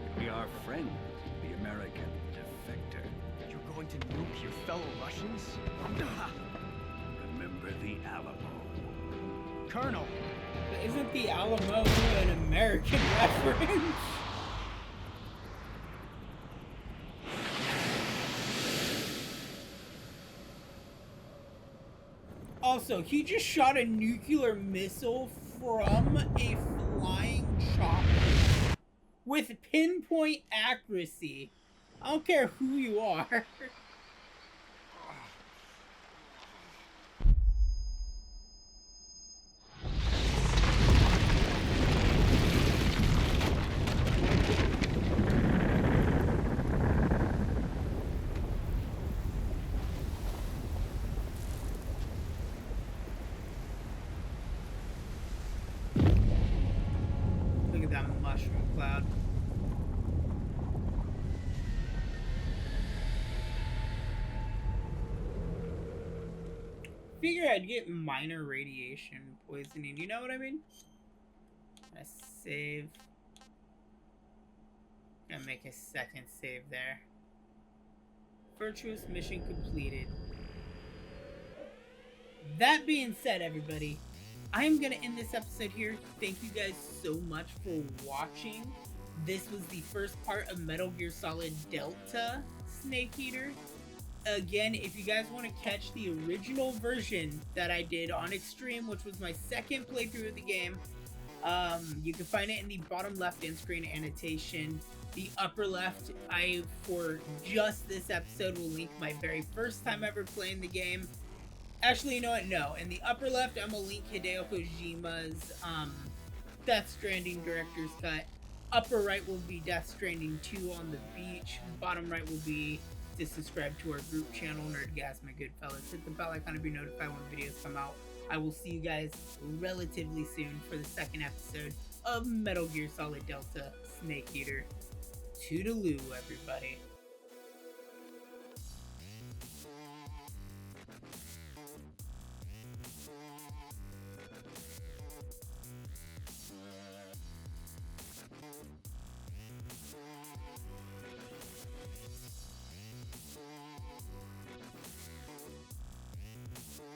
It'll be our friend, the American defector. You're going to nuke your fellow Russians? Remember the Alamo. Colonel! But isn't the Alamo an American reference? Also, he just shot a nuclear missile from a flying chopper with pinpoint accuracy. I don't care who you are. Look at that mushroom cloud. Figure I'd get minor radiation poisoning, you know what I mean? I save. Gonna make a second save there. Virtuous mission completed. That being said, everybody, I'm gonna end this episode here. Thank you guys so much for watching. This was the first part of Metal Gear Solid Delta Snake Eater. Again, if you guys want to catch the original version that I did on Extreme, which was my second playthrough of the game, you can find it in the bottom left end screen annotation. The upper left, for just this episode, will link my very first time ever playing the game. Actually, you know what? No. In the upper left, I'm going to link Hideo Kojima's Death Stranding Director's Cut. Upper right will be Death Stranding 2 on the beach. Bottom right will be to subscribe to our group channel, NerdgazmicGoodfellas. Hit the bell icon to be notified when videos come out. I will see you guys relatively soon for the second episode of Metal Gear Solid Delta Snake Eater. Toodaloo, everybody.